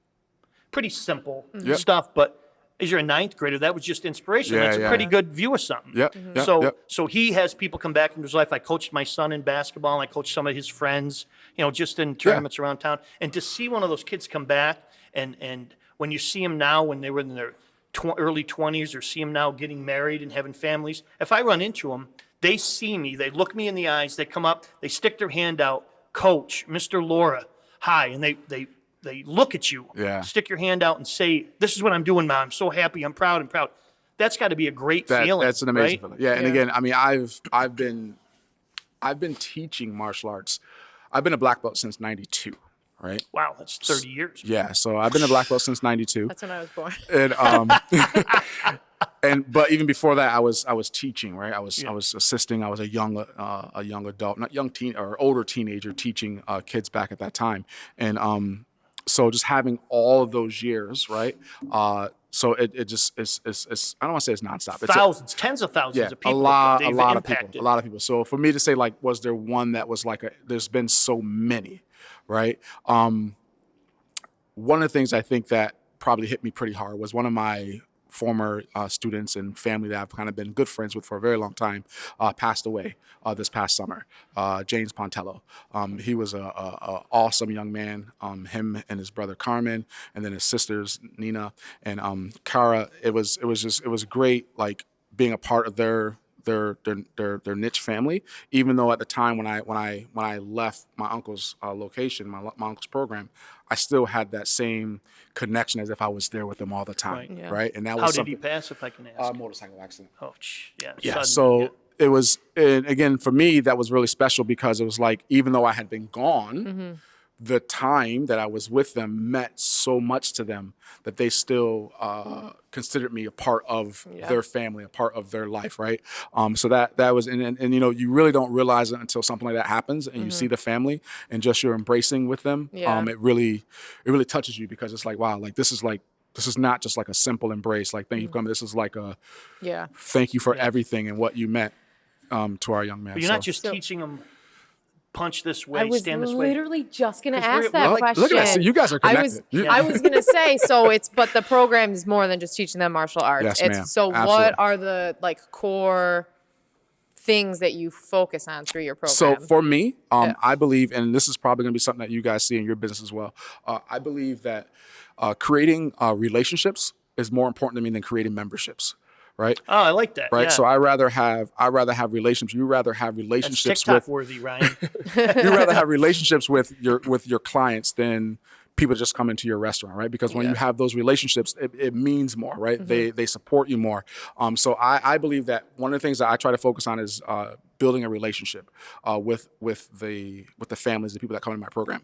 Pretty simple stuff, but as you're a 9th grader, that was just inspiration. That's a pretty good view of something. So he has people come back into his life. I coached my son in basketball, and I coached some of his friends, just in tournaments around town. And to see one of those kids come back, and when you see them now, when they were in their early 20s, or see them now getting married and having families, if I run into them, they see me, they look me in the eyes, they come up, they stick their hand out, Coach, Mr. Laura, hi, and they look at you, stick your hand out and say, this is what I'm doing, Mom. I'm so happy. I'm proud. That's got to be a great feeling. That's an amazing feeling. Yeah. And again, I mean, I've been teaching martial arts. I've been a black belt since 92. Right. Wow. That's 30 years. Yeah. So I've been a black belt since 92. That's when I was born. And, but even before that, I was teaching, right? I was assisting. I was a young adult, not young teen or older teenager, teaching kids back at that time. And so just having all of those years, right? So it just it's I don't want to say it's nonstop. It's Thousands, tens of thousands yeah, of people. a lot they've of people, impacted. a lot of people. So for me to say like, was there one that was like there's been so many, right? One of the things I think that probably hit me pretty hard was one of my former students and family that I've kind of been good friends with for a very long time passed away this past summer. James Pontello. He was a awesome young man. Him and his brother Carmen, and then his sisters Nina and Cara. It was great. Like being a part of their niche family, even though at the time when I left my uncle's location, my uncle's program, I still had that same connection as if I was there with them all the time, Right. Yeah. right? And that How was did he something. pass, if I can ask? Motorcycle accident. Oh, yeah. Yeah. Sudden, So it was, and again, for me, that was really special because it was like, even though I had been gone, the time that I was with them meant so much to them that they still considered me a part of their family, a part of their life, right? So that was, and you know, you really don't realize it until something like that happens, and you see the family and just you're embracing with them. Yeah. It really touches you because it's like, wow, like this is not just like a simple embrace, like thank you for coming. This is like a thank you for everything and what you meant to our young man. But you're not just teaching them punch this way, I was stand this way. literally just going to 'Cause we're ask that like- question. Look at that. So you guys are connected. I was going to say, but the program is more than just teaching them martial arts. Yes, ma'am. So Absolutely. what are the like core things that you focus on through your program? So for me, I believe, and this is probably going to be something that you guys see in your business as well. I believe that creating relationships is more important to me than creating memberships. Right. Oh, I like that. Right. Yeah. So I rather have relationships. You rather have That's relationships TikTok with worthy, Ryan. you rather have relationships with your clients than people just come into your restaurant, right? Because when you have those relationships, it means more, right? They support you more. So I believe that one of the things that I try to focus on is building a relationship with the families, the people that come into my program.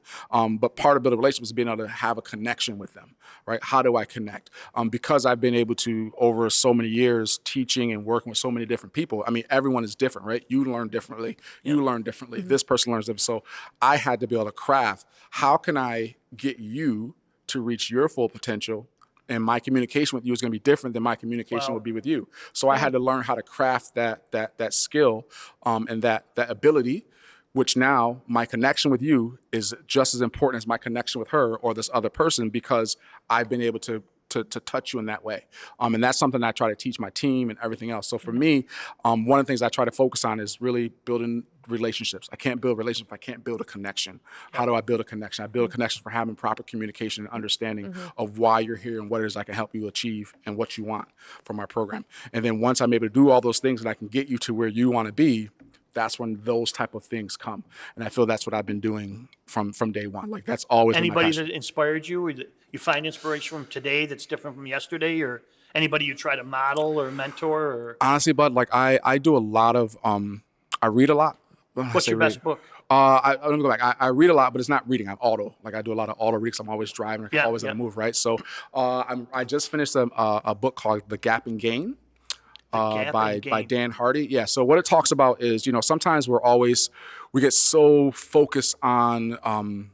But part of building a relationship is being able to have a connection with them, right? How do I connect? Because I've been able to, over so many years, teaching and working with so many different people. I mean, everyone is different, right? You learn differently. You learn differently. This person learns differently. So I had to be able to craft, how can I get you to reach your full potential, and my communication with you is going to be different than my communication would be with you. So I had to learn how to craft that skill and that ability, which now my connection with you is just as important as my connection with her or this other person, because I've been able to touch you in that way. And that's something I try to teach my team and everything else. So for me, one of the things I try to focus on is really building relationships. I can't build relationships if I can't build a connection. How do I build a connection? I build a connection for having proper communication and understanding of why you're here and what it is I can help you achieve and what you want from our program. And then once I'm able to do all those things and I can get you to where you want to be, that's when those type of things come. And I feel that's what I've been doing from day one. Like that's always been my Anybody passion. that inspired you, or that you find inspiration from today that's different from yesterday, or anybody you try to model or mentor? Or Honestly, bud, like I do a lot of I read a lot. what's your best book? Let me go back. I read a lot, but it's not reading. I'm auto. Like I do a lot of auto reading 'cause I'm always driving, always on the move, right? So I just finished a book called The Gap and Gain. By Dan Hardy. Yeah. So what it talks about is, sometimes we get so focused on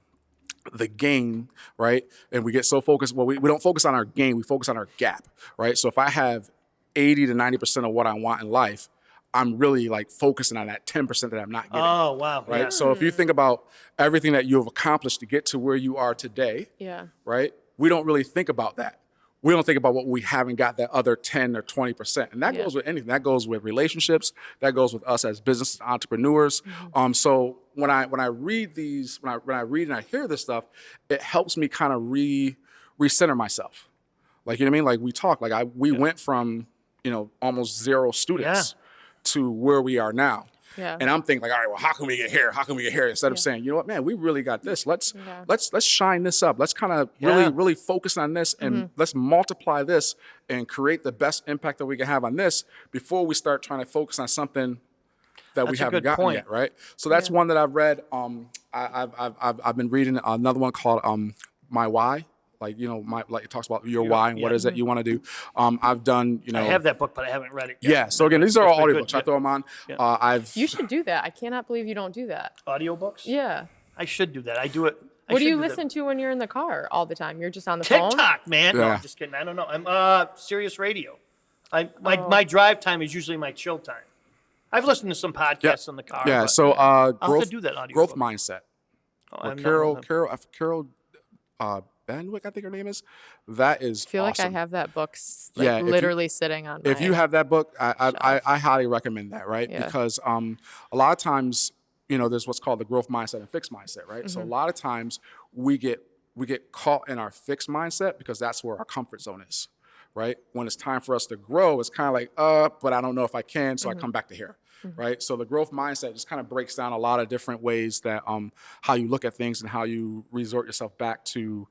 the gain, right? And we get so focused, we don't focus on our gain, we focus on our gap, right? So if I have 80 to 90% of what I want in life, I'm really like focusing on that 10% that I'm not getting. Oh, wow. Right. Yeah. So if you think about everything that you have accomplished to get to where you are today, right? We don't really think about that. We don't think about what we haven't got, that other 10 or 20%. And that goes with anything. That goes with relationships. That goes with us as business entrepreneurs. So when I read these, when I read and I hear this stuff, it helps me kind of recenter myself. Like, you know what I mean? Like we talk, like we went from, almost zero students to where we are now. Yeah. And I'm thinking like, all right, well, how can we get here? How can we get here? Instead of saying, you know what, man, we really got this. Let's shine this up. Let's kind of really focus on this and let's multiply this and create the best impact that we can have on this before we start trying to focus on something that we haven't gotten yet, right? So that's one that I've read. I've been reading another one called My Why. Like, like it talks about your why and what is it you want to do. I've done, I have that book, but I haven't read it yet. Yeah. So again, these are all That's been audiobooks. good. I throw them on. You should do that. I cannot believe you don't do that. Audiobooks? Yeah. I should do that. I do it. What do should you that. listen to when you're in the car all the time? You're just on the phone? TikTok, man. No, Yeah. I'm just kidding. I don't know. I'm Sirius Radio. My drive time is usually my chill time. I've listened to some podcasts in the car. Yeah. but So I'll have growth to do that audio growth book. mindset. Oh, Or I'm not- Carol Benwick, I think her name is. That is I feel like I awesome. have that book Yeah, if you- literally sitting on my If you have that book, I shelf. highly recommend that, right? Yeah. Because a lot of times, there's what's called the growth mindset and fixed mindset, right? So a lot of times we get caught in our fixed mindset because that's where our comfort zone is, right? When it's time for us to grow, it's kind of like, but I don't know if I can, so I come back to here. Right. So the growth mindset just kind of breaks down a lot of different ways that how you look at things and how you resort yourself back to,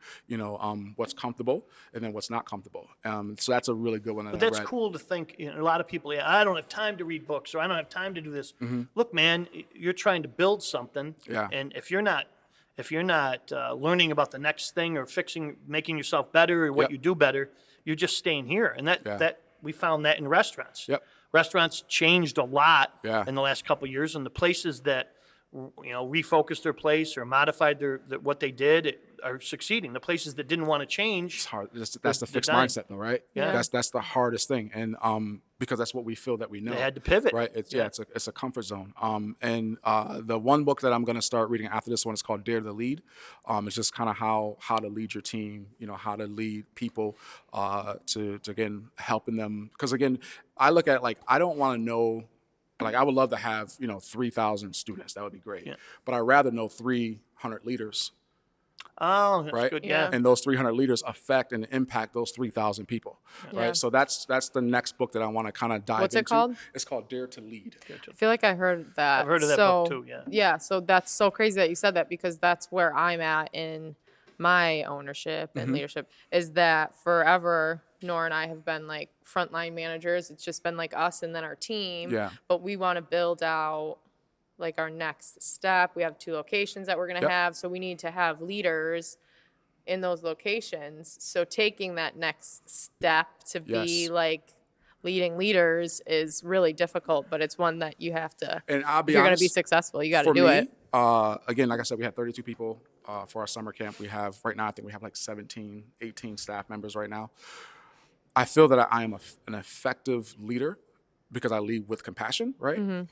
what's comfortable and then what's not comfortable. So that's a really good one that But I that's read. cool to think. A lot of people, I don't have time to read books, or I don't have time to do this. Look, man, you're trying to build something, Yeah. and if you're not learning about the next thing or making yourself better or what Yep. you do better, you're just staying here. And that we found that in restaurants. Yep. Restaurants changed a lot Yeah. in the last couple of years, and the places that refocused their place or modified what they did are succeeding. The places that didn't want to change, It's hard. That's the they're fixed dying. mindset, though, right? Yeah. That's the hardest thing, and because that's what we feel that we know. They had to pivot. right? It's a comfort zone. And the one book that I'm going to start reading after this one is called Dare to Lead. It's just kind of how to lead your team, how to lead people, to again helping them. Because again, I look at it like I don't want to know. Like I would love to have 3,000 students. That would be great. Yeah. But I'd rather know 300 leaders. Oh, that's Right? good. Yeah. Yeah. And those 300 leaders affect and impact those 3,000 people, Yeah. right? So that's the next book that I want to kind of dive What's it into. called? It's called Dare to Lead. I feel like I heard that. I've heard of that book too, yeah. Yeah, so that's so crazy that you said that because that's where I'm at in my ownership Mm-hmm. and leadership is that forever Nora and I have been like frontline managers. It's just been like us and then our team. Yeah. But we want to build out like our next step. We have 2 locations that we're going to Yep. have, so we need to have leaders in those locations. So taking that next step to be Yes. like leading leaders is really difficult, but it's one that you have to. And I'll be If you're going honest, to be successful, you got to for do me, it. again, like I said, we had 32 people for our summer camp. We have right now, I think we have like 17, 18 staff members right now. I feel that I am an effective leader because I lead with compassion, right?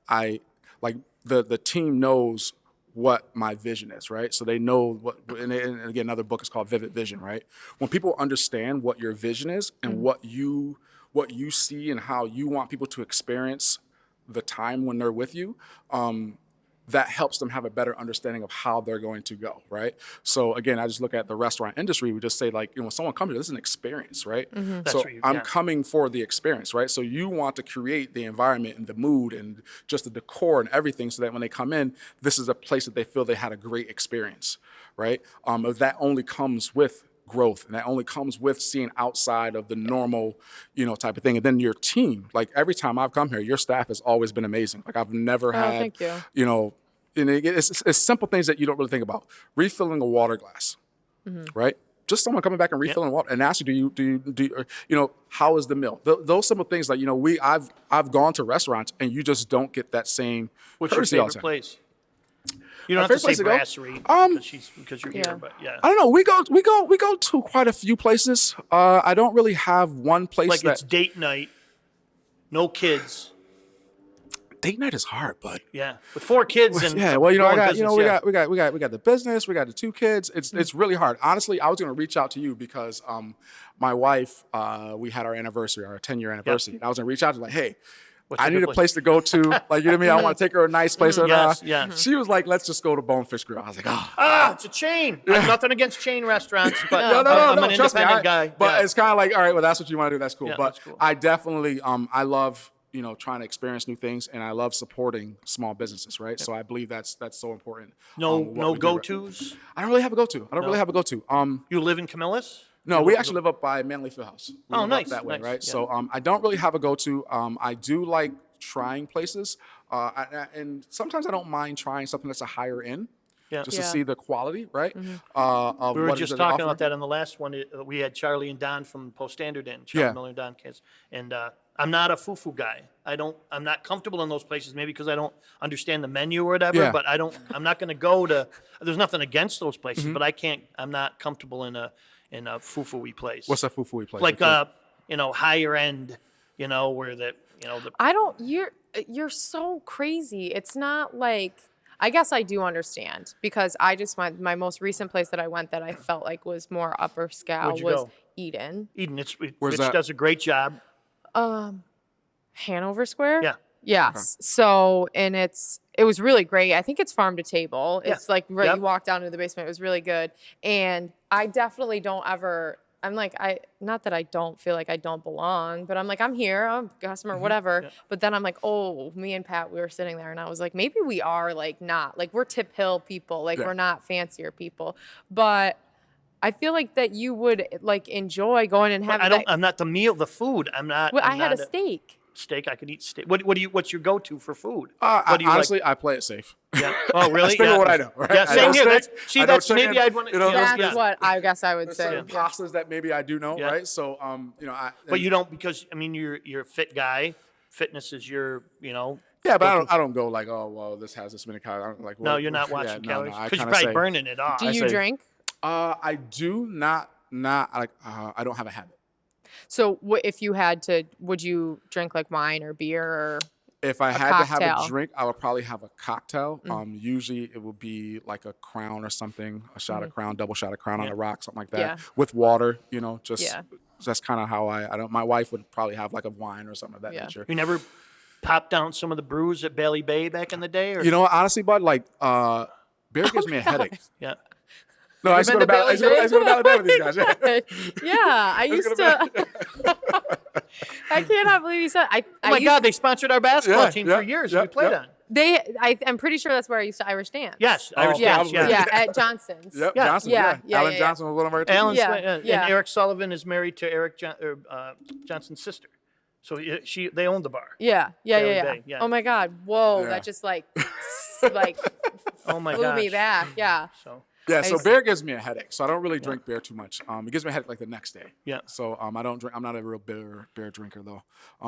I like the team knows what my vision is, right? So they know what, and again, another book is called Vivid Vision, right? When people understand what your vision is and what you see and how you want people to experience the time when they're with you, that helps them have a better understanding of how they're going to go, right? So again, I just look at the restaurant industry. We just say like, when someone comes here, this is an experience, right? That's So right, I'm yeah. coming for the experience, right? So you want to create the environment and the mood and just the decor and everything so that when they come in, this is a place that they feel they had a great experience, right? If that only comes with growth and that only comes with seeing outside of the normal, type of thing. And then your team, like every time I've come here, your staff has always been amazing. Like I've never had, thank you. And it's simple things that you don't really think about. Refilling a water glass, right? Just someone coming back and refilling water and asking, do you, how is the meal? Those simple things like, I've gone to restaurants and you just don't get that same What's your courtesy all the favorite time. place? You don't My have to say favorite place to go? Brasserie because you're Yeah. here, but yeah. I don't know. We go to quite a few places. I don't really have one place Like that it's date night, no kids. date night is hard, but Yeah, with 4 kids and yeah. Well, I growing got business, we got the business. We got the 2 kids. It's really hard. Honestly, I was going to reach out to you because my wife, we had our anniversary, our 10-year anniversary. And I was going to reach out to like, hey. What's I a need good a place to go to. Like, you know what I mean? I want to take her to a nice place. Yes, yes. She was like, let's just go to Bonefish Grill. I was like, oh. It's a chain. I have nothing against chain restaurants, but No, I'm an trust me, independent guy. But Yeah. it's kind of like, all right, well, that's what you want to do. That's cool. Yeah, But that's cool. I definitely, I love, trying to experience new things, and I love supporting small businesses, right? So I believe that's so important. no what we do. go-tos. I don't really have a go-to. I don't really have a go-to. You live in Camillus? No, we actually live up by Manly Fieldhouse. We Oh, live up nice, that way, nice, right? yeah. So I don't really have a go-to. I do like trying places, and sometimes I don't mind trying something that's a higher end, Yeah. just Yeah. to see the quality, right? Of We were what it is just that they talking offer. about that in the last one. We had Charlie and Don from Post Standard in, Charlie Yeah. Miller and Don kids. And I'm not a fufu guy. I'm not comfortable in those places, maybe because I don't understand the menu or whatever, Yeah. but I'm not going to go to, there's nothing against those places, but I'm not comfortable in a fufu-y place. What's that fufu place? Like, higher end, where the I don't. You're so crazy. It's not like. I guess I do understand because I just went. My most recent place that I went that I felt like was more upper scale Where'd you was go? Eden, Where's Rich that? does a great job. Hanover Square. Yeah. Yes. So and it was really great. I think it's farm to table. Yeah. It's like right. Yep. You walk down into the basement. It was really good. And I definitely don't ever. I'm like not that I don't feel like I don't belong, but I'm like I'm here, I'm a customer, whatever. Yeah. But then I'm like, oh, me and Pat, we were sitting there, and I was like, maybe we are like not like we're Tip Hill people, like Yeah. we're not fancier people, but I feel like that you would like enjoy going and But having. I'm not the food. I'm not. Well, I'm I had a not steak. steak. I could eat steak. What's your go-to for food? I, do you honestly, I play it safe. like? Yeah. Oh, really? I stick with what I know. Right? Yeah, I same know here. steak, See, I know that's chicken, maybe I'd want to. you know, That's yeah. what I guess I would There's say. certain Yeah. pastas that maybe I do know, Yeah. right? So, But you don't because you're a fit guy. Fitness is your Yeah, but I don't go like, oh, well, this has this many calories. I don't like. No, what- you're not yeah, watching no, calories no, I because you're kinda probably say- burning it off. Do you say- drink? I do not like. I don't have a habit. So if you had to, would you drink like wine or beer or? If I had to have cocktail. a drink, I would probably have a cocktail. Usually it would be like a Crown or something, a shot of Crown, double shot of Crown on Yeah. a rock, something like that, Yeah. with water. Just Yeah. that's kind of how I don't. My wife would probably have like a wine or something of that Yeah. nature. You never popped down some of the brews at Bailey Bay back in the day, or Honestly, bud, like beer gives me a headache. yeah. No, I used to go to been to Bally. I used to go to Bally Bay with these guys. Yeah. Yeah, I used to. I cannot believe you said. Oh my God, they sponsored our basketball Yeah, team yeah, for years. yeah, We played yeah. on. I'm pretty sure that's where I used to Irish dance. Yes, Oh, Irish Yeah, dance. yeah. Yeah. at Johnson's. Yep, Yeah. Johnson. Yeah, Yeah, yeah, Alan yeah, Johnson was one of our teams. Alan Yeah, and yeah. Eric Sullivan is married to Eric Johnson's sister, so they own the bar. Yeah. Bailey Bay, yeah. Oh my God! Whoa, Yeah. that just like Oh my blew gosh. me back. Yeah. So Yeah, I so used- beer gives me a headache, so I don't really drink beer too much. It gives me a headache like the next day. yeah. So I don't drink. I'm not a real beer drinker though.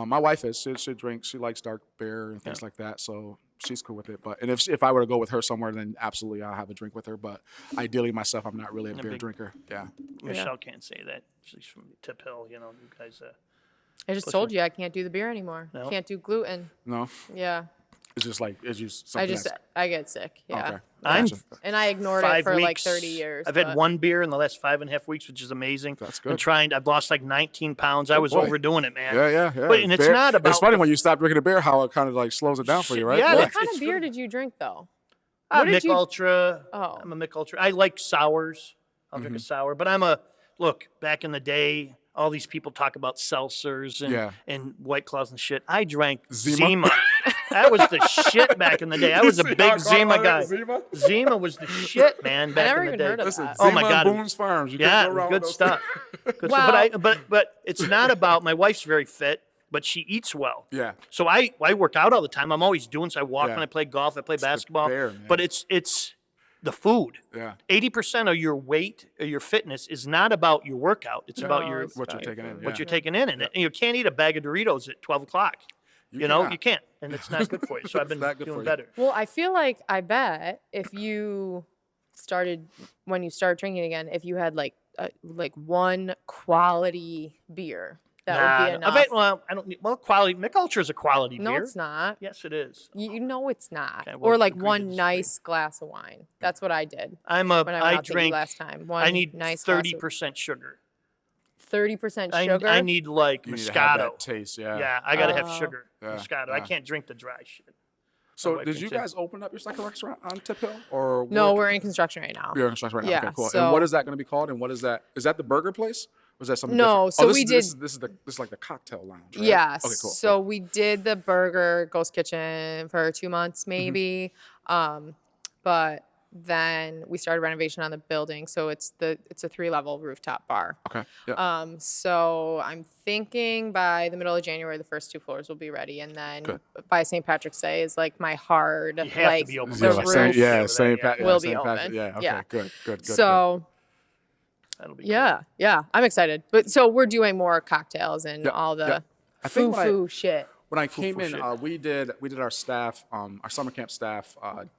My wife is. She drinks. She likes dark beer and things like that. So she's cool with it. But if I were to go with her somewhere, then absolutely I'll have a drink with her. But ideally myself, I'm not really a beer big- drinker. Yeah. Michelle can't say that. She's from Tip Hill. You guys. I just told you I can't do the beer anymore. No? Can't do gluten. No, Yeah. it's just something. I get sick. Yeah. Okay. I'm- Gotcha. And I ignored 5 it for like weeks. 30 years. I've had but- one beer in the last 5.5 weeks, which is amazing. That's Been good. trying. I've lost like 19 pounds. I was boy. overdoing it, man. Yeah. But and it's Beer- not about. It's funny when you stop drinking a beer, how it kind of like slows it down for you, right? Yeah, What kind it's of beer really- did you drink though? I'm What did Mick you- Ultra. Oh. I'm a Mick Ultra. I like sours. I'll drink a sour. But look, back in the day, all these people talk about seltzers and White Claws and shit. I drank Zima? Zima. That was the shit back in the day. I was a see how big I caught Zima on guy. that? Zima? Zima was the shit, man, back never in the even day. heard of Listen, that. Oh Zima my God. and Boone's Farms. You Yeah, can't go wrong good with those stuff. Good Well- stuff. But it's not about my wife's very fit, but she eats well. Yeah. So I work out all the time. I'm always doing so. I walk Yeah. when I play golf. I play basketball. bear, man. But it's the food. Yeah. 80% of your weight or your fitness is not about your workout. It's about No, your it's What you're about taking your in, food. what yeah. you're taking in, and you can't eat a bag of Doritos at 12 o'clock. You cannot. can't, and it's not good for you. So I've been not good for doing you. better. Well, I feel like I bet if you when you start drinking again, if you had like one quality beer, that would be enough. I don't need. Well, quality. Mick Ultra is a quality No, beer. it's not. Yes, it is. You know it's not. Okay, well, or like agree to one disagree. nice glass of wine. That's what I did When when I went I out to eat drink. last time. One I need nice 30% sugar. 30% I sugar. I need like You need to have Moscato. that taste, yeah. Yeah, I gotta have Oh. sugar. Yeah, Moscato. I yeah. can't drink the dry shit. So wife did can you say- guys open up your second restaurant on Tip Hill, or No, what? we're in construction right now. You're in construction right now. Yeah, Okay, cool. so- And what is that going to be called? And what is that? Is that the burger place? Or is that something No, different? so this we is, did- This is like the cocktail lounge, right? Yes. Okay, cool. So we did the burger ghost kitchen for 2 months Mm-hmm. maybe. But then we started renovation on the building, so it's a 3-level rooftop bar. Okay. Yeah. So I'm thinking by the middle of January the first 2 floors will be ready, and then Good. by St. Patrick's Day is like my hard You have like to be open. the by like roof. same, yeah, over same, there, yeah, will same be pattern. open. Yeah. Okay. Yeah. Good. So That'll be cool. yeah, I'm excited. But so we're doing more cocktails and Yep, all the yep. I think foo shit. when I came in, shit. we did our staff, our summer camp staff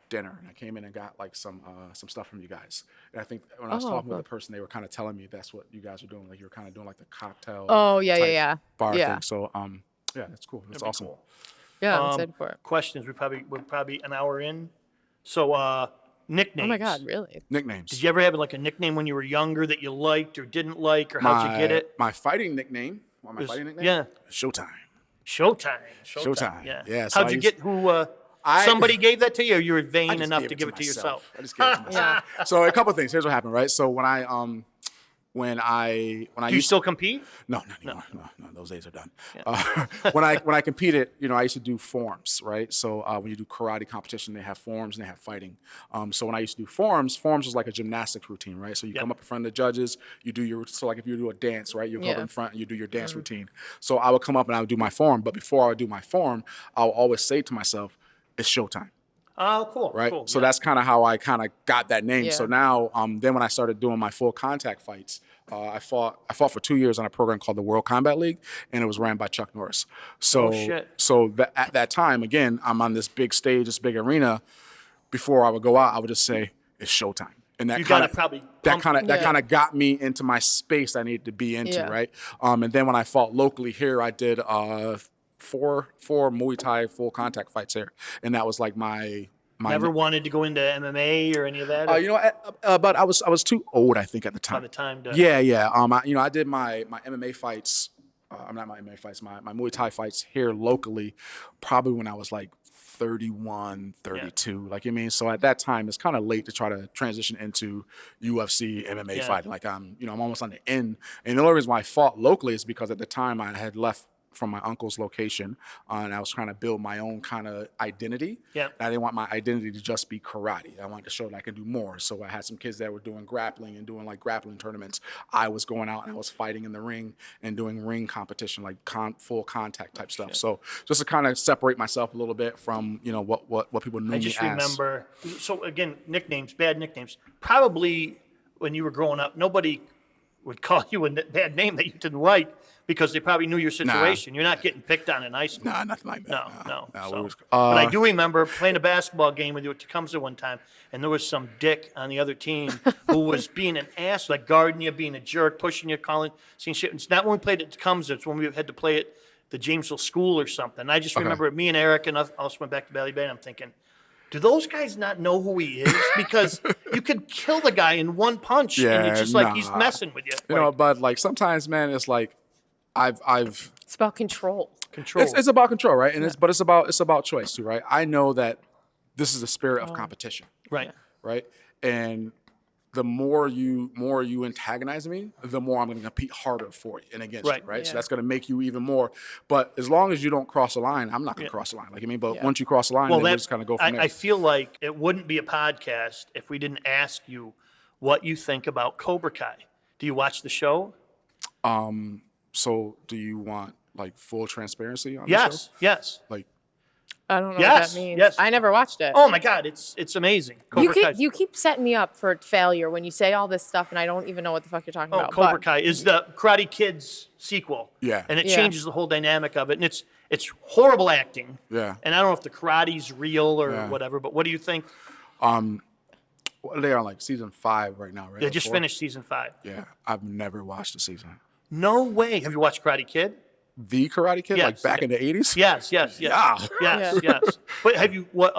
dinner, and I came in and got like some stuff from you guys. And I think when I was talking with the person, they were kind of telling me that's what you guys are doing. Like you're kind of doing like the cocktail. Oh, yeah, type yeah. Bar Yeah. thing. So yeah, that's cool. That's awesome. Cool. Yeah, I'm excited for it. Questions. We're probably an hour in. So nicknames. Oh my God, really? Nicknames. Did you ever have like a nickname when you were younger that you liked or didn't like, or how'd you get it? My fighting nickname. My fighting nickname. Yeah. Showtime. Showtime. Yeah. Yeah, so How'd you get who? Somebody gave that to you, or you were vain enough to give it to yourself? I just gave it to myself. So a couple of things. Here's what happened, right? So when I Do you still compete? No, not anymore. No, those days are done. Yeah. When I competed, I used to do forms, right? So when you do karate competition, they have forms and they have fighting. So when I used to do forms was like a gymnastics routine, right? So you come up in front of the judges, you do like if you do a dance, right? You come up in front and you do your dance routine. So I would come up and I would do my form, but before I would do my form, I would always say to myself, "It's showtime." Oh, cool. Right. Cool. So that's kind of how I kind of got that name. Yeah. So now, then when I started doing my full contact fights, I fought for 2 years on a program called the World Combat League, and it was ran by Chuck Norris. So, at that time, again, I'm on this big stage, this big arena. Before I would go out, I would just say, "It's showtime," and that kind of got me into my space I needed to be into, right? And then when I fought locally here, I did four Muay Thai full contact fights here, and that was like my Never wanted to go into MMA or any of that? But I was too old, I think, at the time. By the time to... Yeah. I did my MMA fights. Not my MMA fights. My Muay Thai fights here locally, probably when I was like 31, 32. Like, I mean, so at that time, it's kind of late to try to transition into UFC, MMA fighting. Like, I'm almost on the end. And the only reason why I fought locally is because at the time I had left from my uncle's location, and I was trying to build my own kind of identity. Yeah. I didn't want my identity to just be karate. I wanted to show that I can do more. So I had some kids that were doing grappling and doing like grappling tournaments. I was going out and I was fighting in the ring and doing ring competition, like full contact type stuff. So just to kind of separate myself a little bit from what people knew me as. I just remember. So again, nicknames, bad nicknames. Probably when you were growing up, nobody would call you a bad name that you didn't like, because they probably knew your situation. You're not getting picked on in high school. Nah, nothing like that. No. So, but I do remember playing a basketball game with you at Tecumseh one time, and there was some dick on the other team who was being an ass, like guarding you, being a jerk, pushing you, saying shit. It's not when we played at Tecumseh. It's when we had to play at the Jamesville School or something. I just remember me and Eric and us also went back to Valley Bay, and I'm thinking, do those guys not know who he is? Because you could kill the guy in one punch, and it's just like he's messing with you. But like sometimes, man, it's like It's about control. It's about control, right? And it's about choice too, right? I know that this is a spirit of competition, Right. right? And the more you antagonize me, the more I'm going to compete harder for you and against you, right? So that's going to make you even more. But as long as you don't cross the line, I'm not going to cross the line. Like, I mean, but once you cross the line, then we just kind of go from there. I feel like it wouldn't be a podcast if we didn't ask you what you think about Cobra Kai. Do you watch the show? So do you want like full transparency on the show? Yes. Like, I don't know what that means. Yes. I never watched it. Oh my God, it's amazing. You keep setting me up for failure when you say all this stuff, and I don't even know what the fuck you're talking about. Cobra Kai is the Karate Kids sequel. Yeah. And it changes the whole dynamic of it, and it's horrible acting. Yeah. And I don't know if the karate's real or whatever, but what do you think? They're on like season 5 right now, right? They just finished season 5. Yeah, I've never watched the season. No way. Have you watched Karate Kid? The Karate Kid, like back in the 80s? Yes. Yes. But have you one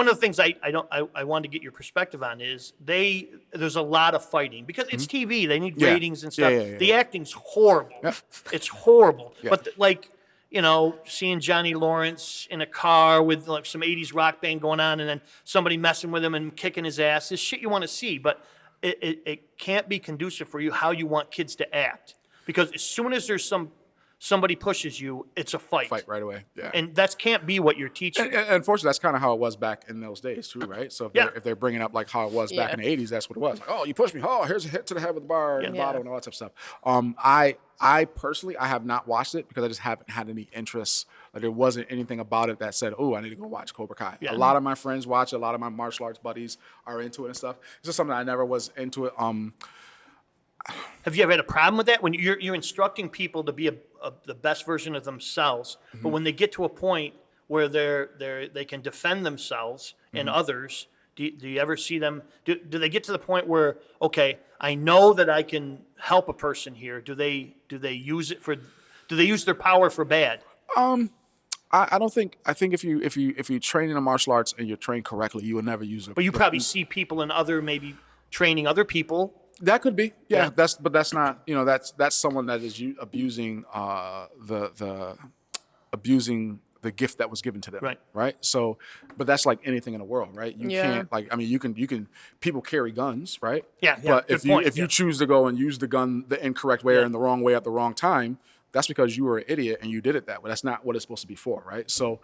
of the things I wanted to get your perspective on is there's a lot of fighting because it's TV. They need ratings and stuff. Yeah. The acting's horrible. Yep. It's horrible. Yeah. But seeing Johnny Lawrence in a car with like some 80s rock band going on and then somebody messing with him and kicking his ass is shit you want to see, but it can't be conducive for you how you want kids to act. Because as soon as there's somebody pushes you, it's a fight. Fight right away, yeah. And that can't be what you're teaching. And unfortunately, that's kind of how it was back in those days too, right? So if they're bringing up like how it was back in the 80s, that's what it was. Like, oh, you pushed me. Oh, here's a hit to the head with the bar and the bottle and all that type of stuff. I personally, I have not watched it because I just haven't had any interest. Like, there wasn't anything about it that said, oh, I need to go watch Cobra Kai. Yeah. A lot of my friends watch it. A lot of my martial arts buddies are into it and stuff. It's just something I never was into it. Have you ever had a problem with that when you're instructing people to be the best version of themselves. But Mm-hmm. when they get to a point where they can defend themselves and Mm-hmm. others, do you ever see them? Do they get to the point where, okay, I know that I can help a person here? Do they use it for? Do they use their power for bad? I don't think. I think if you train in the martial arts and you're trained correctly, you will never use it. But you probably see people in other, maybe training other people. That could be, yeah. Yeah. That's not. That's someone that is abusing abusing the gift that was given to them. Right. Right. So, but that's like anything in the world, right? You Yeah. can't like. I mean, you can. People carry guns, right? Yeah, But good if point, you yeah. choose to go and use the gun the incorrect way or Yeah. in the wrong way at the wrong time, that's because you were an idiot and you did it that way. That's not what it's supposed to be for, right? So,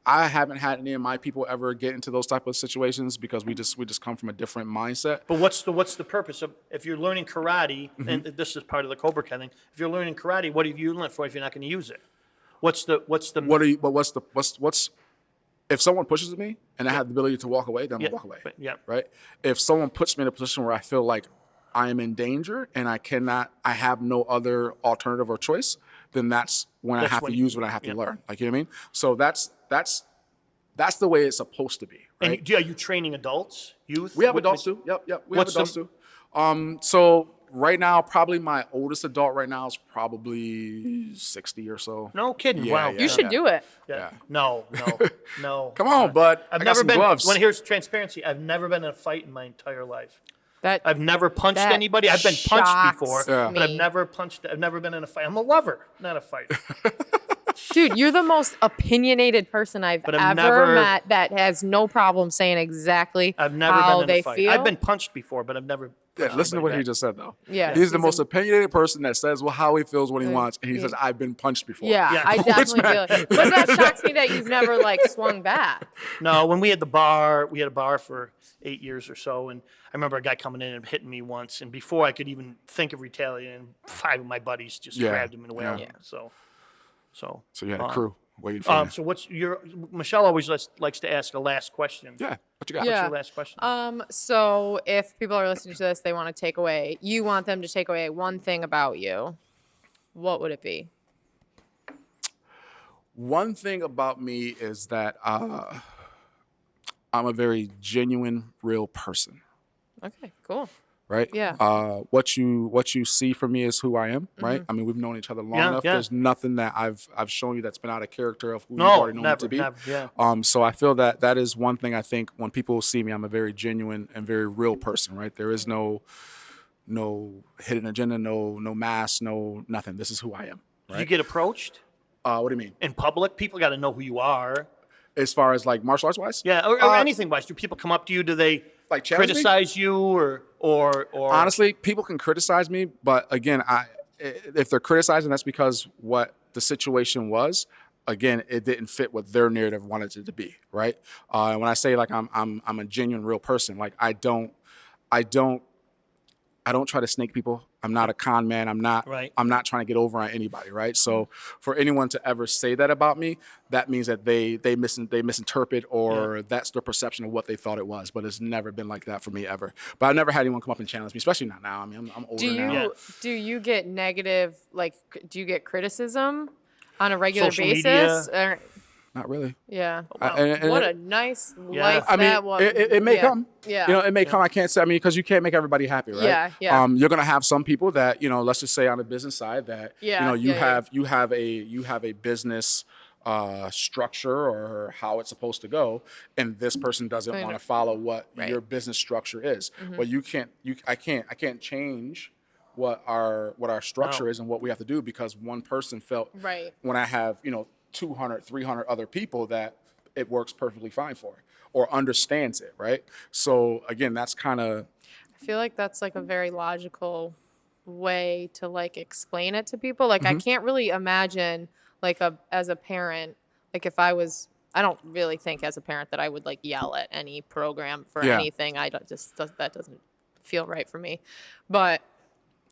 I haven't had any of my people ever get into those type of situations because we just come from a different mindset. But what's the purpose of, if you're learning karate, Mm-hmm. and this is part of the Cobra Kai thing, if you're learning karate, what have you learned for if you're not going to use it? What's the What's if someone pushes me and I have the ability to walk away, then Yeah, I'll walk away. yeah. Right. If someone puts me in a position where I feel like I am in danger and I have no other alternative or choice, then that's when I That's have when- to use what I have to yeah. learn. Like, you know what I mean? So that's the way it's supposed to be. Right. And are you training adults, youth? We have What- adults too. Yep. We have what's adults the- too. So right now, probably my oldest adult right now is probably 60 or so. No kidding. Yeah, Wow. yeah. You should do it. Yeah. Yeah. No. Come on, bud. I've I got never some been. gloves. When here's transparency, I've never been in a fight in my entire life. That I've never punched That anybody. I've been punched shocks before, Yeah. but I've me. never punched. I've never been in a fight. I'm a lover, not a fighter. Dude, you're the most opinionated person I've But I've ever never- met that has no problem saying exactly I've never how been in they a fight. feel. I've been punched before, but I've never. Yeah, punched listen to what anybody he back. just said, though. Yeah, He's the he's most a- opinionated person that says how he feels when he wants, and he says, "I've been punched before." Yeah, Yeah. I Which definitely feel it. But that shocks me that you've never like swung back. No, when we had a bar for 8 years or so, and I remember a guy coming in and hitting me once, and before I could even think of retaliating, 5 of my buddies just Yeah, grabbed him and wailed yeah. him. So So you had a crew waiting for you. So what's Michelle always likes to ask a last question. Yeah, what you got? Yeah. What's your last question? So if people are listening to this, they want to take away, you want them to take away one thing about you. What would it be? One thing about me is that I'm a very genuine, real person. Okay, cool. Right. Yeah. What you see from me is who I am. Right. I mean, we've known each other long Yeah, enough. yeah. There's nothing that I've shown you that's been out of character of who you've No, already known me never, to be. never, yeah. So I feel that is one thing. I think when people see me, I'm a very genuine and very real person. Right. There is no hidden agenda, no mask, no nothing. This is who I am. Did you get approached What do you mean? in public? People got to know who you are. As far as like martial arts wise? Yeah, or anything wise. Do people come up to you? Do they Like challenge me? criticize you or Honestly, people can criticize me, but again, if they're criticizing, that's because what the situation was. Again, it didn't fit what their narrative wanted it to be, right? And when I say like I'm a genuine, real person, like I don't try to snake people. I'm not a con man. I'm not trying to get over on anybody, right? So for anyone to ever say that about me, that means that they misinterpret or that's their perception of what they thought it was. But it's never been like that for me ever. But I've never had anyone come up and challenge me, especially not now. I mean, I'm older now. Do you get negative, like, do you get criticism on a regular Social basis? media? Or, Not really. yeah. And What a nice Yeah. life I mean, that was. it may Yeah. come. Yeah. You know, it may come. I can't say. I mean, because you can't make everybody happy, right? Yeah, yeah. You're gonna have some people that let's just say on the business side that Yeah, you yeah, have a business structure or how it's supposed to go, and this person doesn't want to follow what Right. your business structure is. Well, I can't change what our structure is and what we have to do because one person felt Right. when I have 200 300 other people that it works perfectly fine for or understands it, right? So again, that's kind of I feel like that's like a very logical way to like explain it to people. Like I can't really imagine like as a parent, like if I don't really think as a parent that I would like yell at any program for Yeah. anything. That doesn't feel right for me. But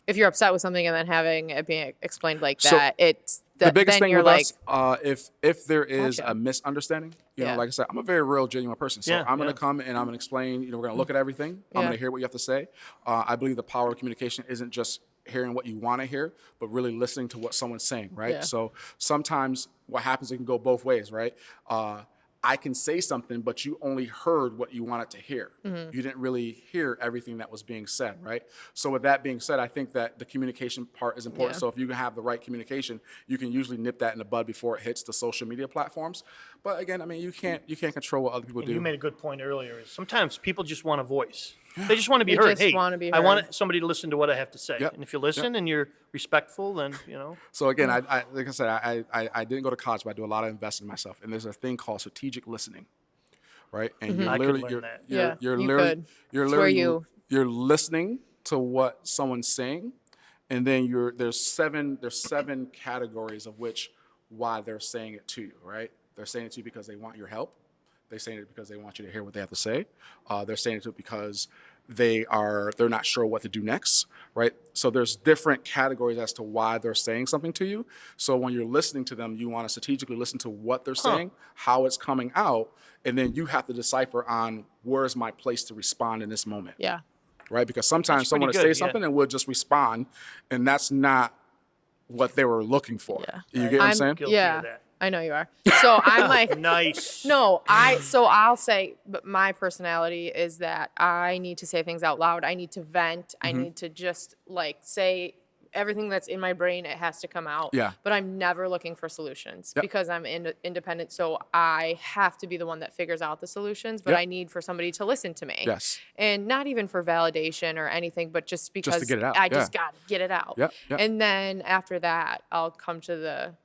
if you're upset with something and then having it being explained like So, that, the biggest then thing you're with like, us, if there is Gotcha. a misunderstanding, Yeah. like I said, I'm a very real, genuine person. So Yeah, I'm gonna yeah. come and I'm gonna explain. We're gonna look at everything. I'm Yeah. gonna hear what you have to say. I believe the power of communication isn't just hearing what you want to hear, but really listening to what someone's saying, right? Yeah. So sometimes what happens, it can go both ways, right? I can say something, but you only heard what you wanted to hear. You didn't really hear everything that was being said, right? So with that being said, I think that the communication part is important. Yeah. So if you have the right communication, you can usually nip that in the bud before it hits the social media platforms. But again, I mean, you can't control what other people do. You made a good point earlier. Is sometimes people just want a voice. They just want to be They heard. just Hey, wanna be I want heard. somebody to listen to what I have to say. Yep. And if you listen and you're respectful, then So again, I like I said, I didn't go to college, but I do a lot of investing in myself. And there's a thing called strategic listening, right? And you're I could literally learn you're that. you're, Yeah, you're you literally could. you're It's where literally you're listening to what someone's saying, and then there's seven categories of which why they're saying it to you, right? They're saying it to you because they want your help. They're saying it because they want you to hear what they have to say. They're saying it to because they're not sure what to do next, right? So there's different categories as to why they're saying something to you. So when you're listening to them, you want to strategically listen to what they're saying, how it's coming out, and then you have to decipher on where's my place to respond in this moment, Yeah. right? Because sometimes That's someone will pretty good, say yeah. something and we'll just respond, and that's not what they were looking for. Yeah. You get what I'm saying? Guilty Yeah. of that. I know you are. So I'm like, Nice. no, so I'll say, but my personality is that I need to say things out loud. I need to vent. I need to just like say everything that's in my brain. It has to come out. Yeah. But I'm never looking for solutions Yep. because I'm independent. So I have to be the one that figures out the solutions, but Yep. I need for somebody to listen to me. Yes. And not even for validation or anything, but just because get it out, I yeah. just got to get it out. Yep, yep. And then after that, I'll come to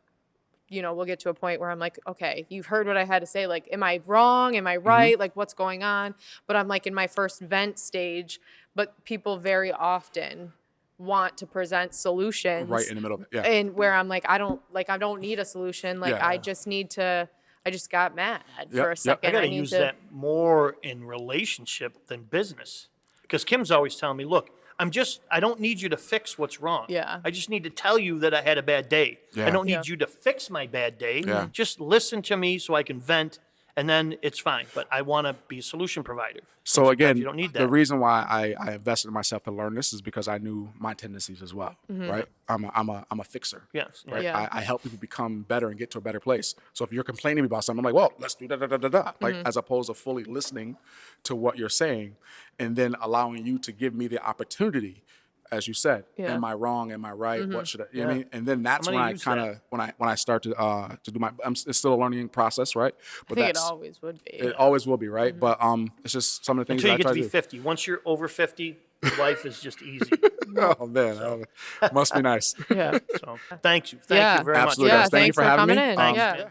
we'll get to a point where I'm like, okay, you've heard what I had to say. Like, am I wrong? Am I right? Like, what's going on? But I'm like in my first vent stage, but people very often want to present solutions. Right in the middle of it, yeah. And where I'm like, I don't need a solution. Like, Yeah. I just got mad Yep, for a yep. second. I got to need use that more in relationship than business. Because Kim's always telling me, look, I don't need you to fix what's wrong. Yeah. I just need to tell you that I had a bad day. Yeah. I don't need Yeah. you to fix my bad day. Yeah. Just listen to me so I can vent, and then it's fine. But I want to be a solution provider. So Sometimes again, you don't need the that. reason why I invested in myself to learn this is because I knew my tendencies as well, right? I'm a fixer. Yes. Right? Yeah. I help people become better and get to a better place. So if you're complaining about something, I'm like, well, let's do da da da da da. Like as opposed to fully listening to what you're saying and then allowing you to give me the opportunity, as you said, Yeah. am I wrong? Am I right? What should I? You know what I Yeah. mean? And then that's I'm when gonna I use kind that. of when I start to do my. It's still a learning process, right? But I think it that's always would be. it always will be, right? But it's just some of the things Until that you I get try to be to do. 50. Once you're over 50, life is just easy. Oh man, must be nice. Yeah. So thank you. Yeah. Thank you very Absolutely, much. Yeah, guys. Thank you thanks for for having coming me. in. Thanks. Yeah. Yeah.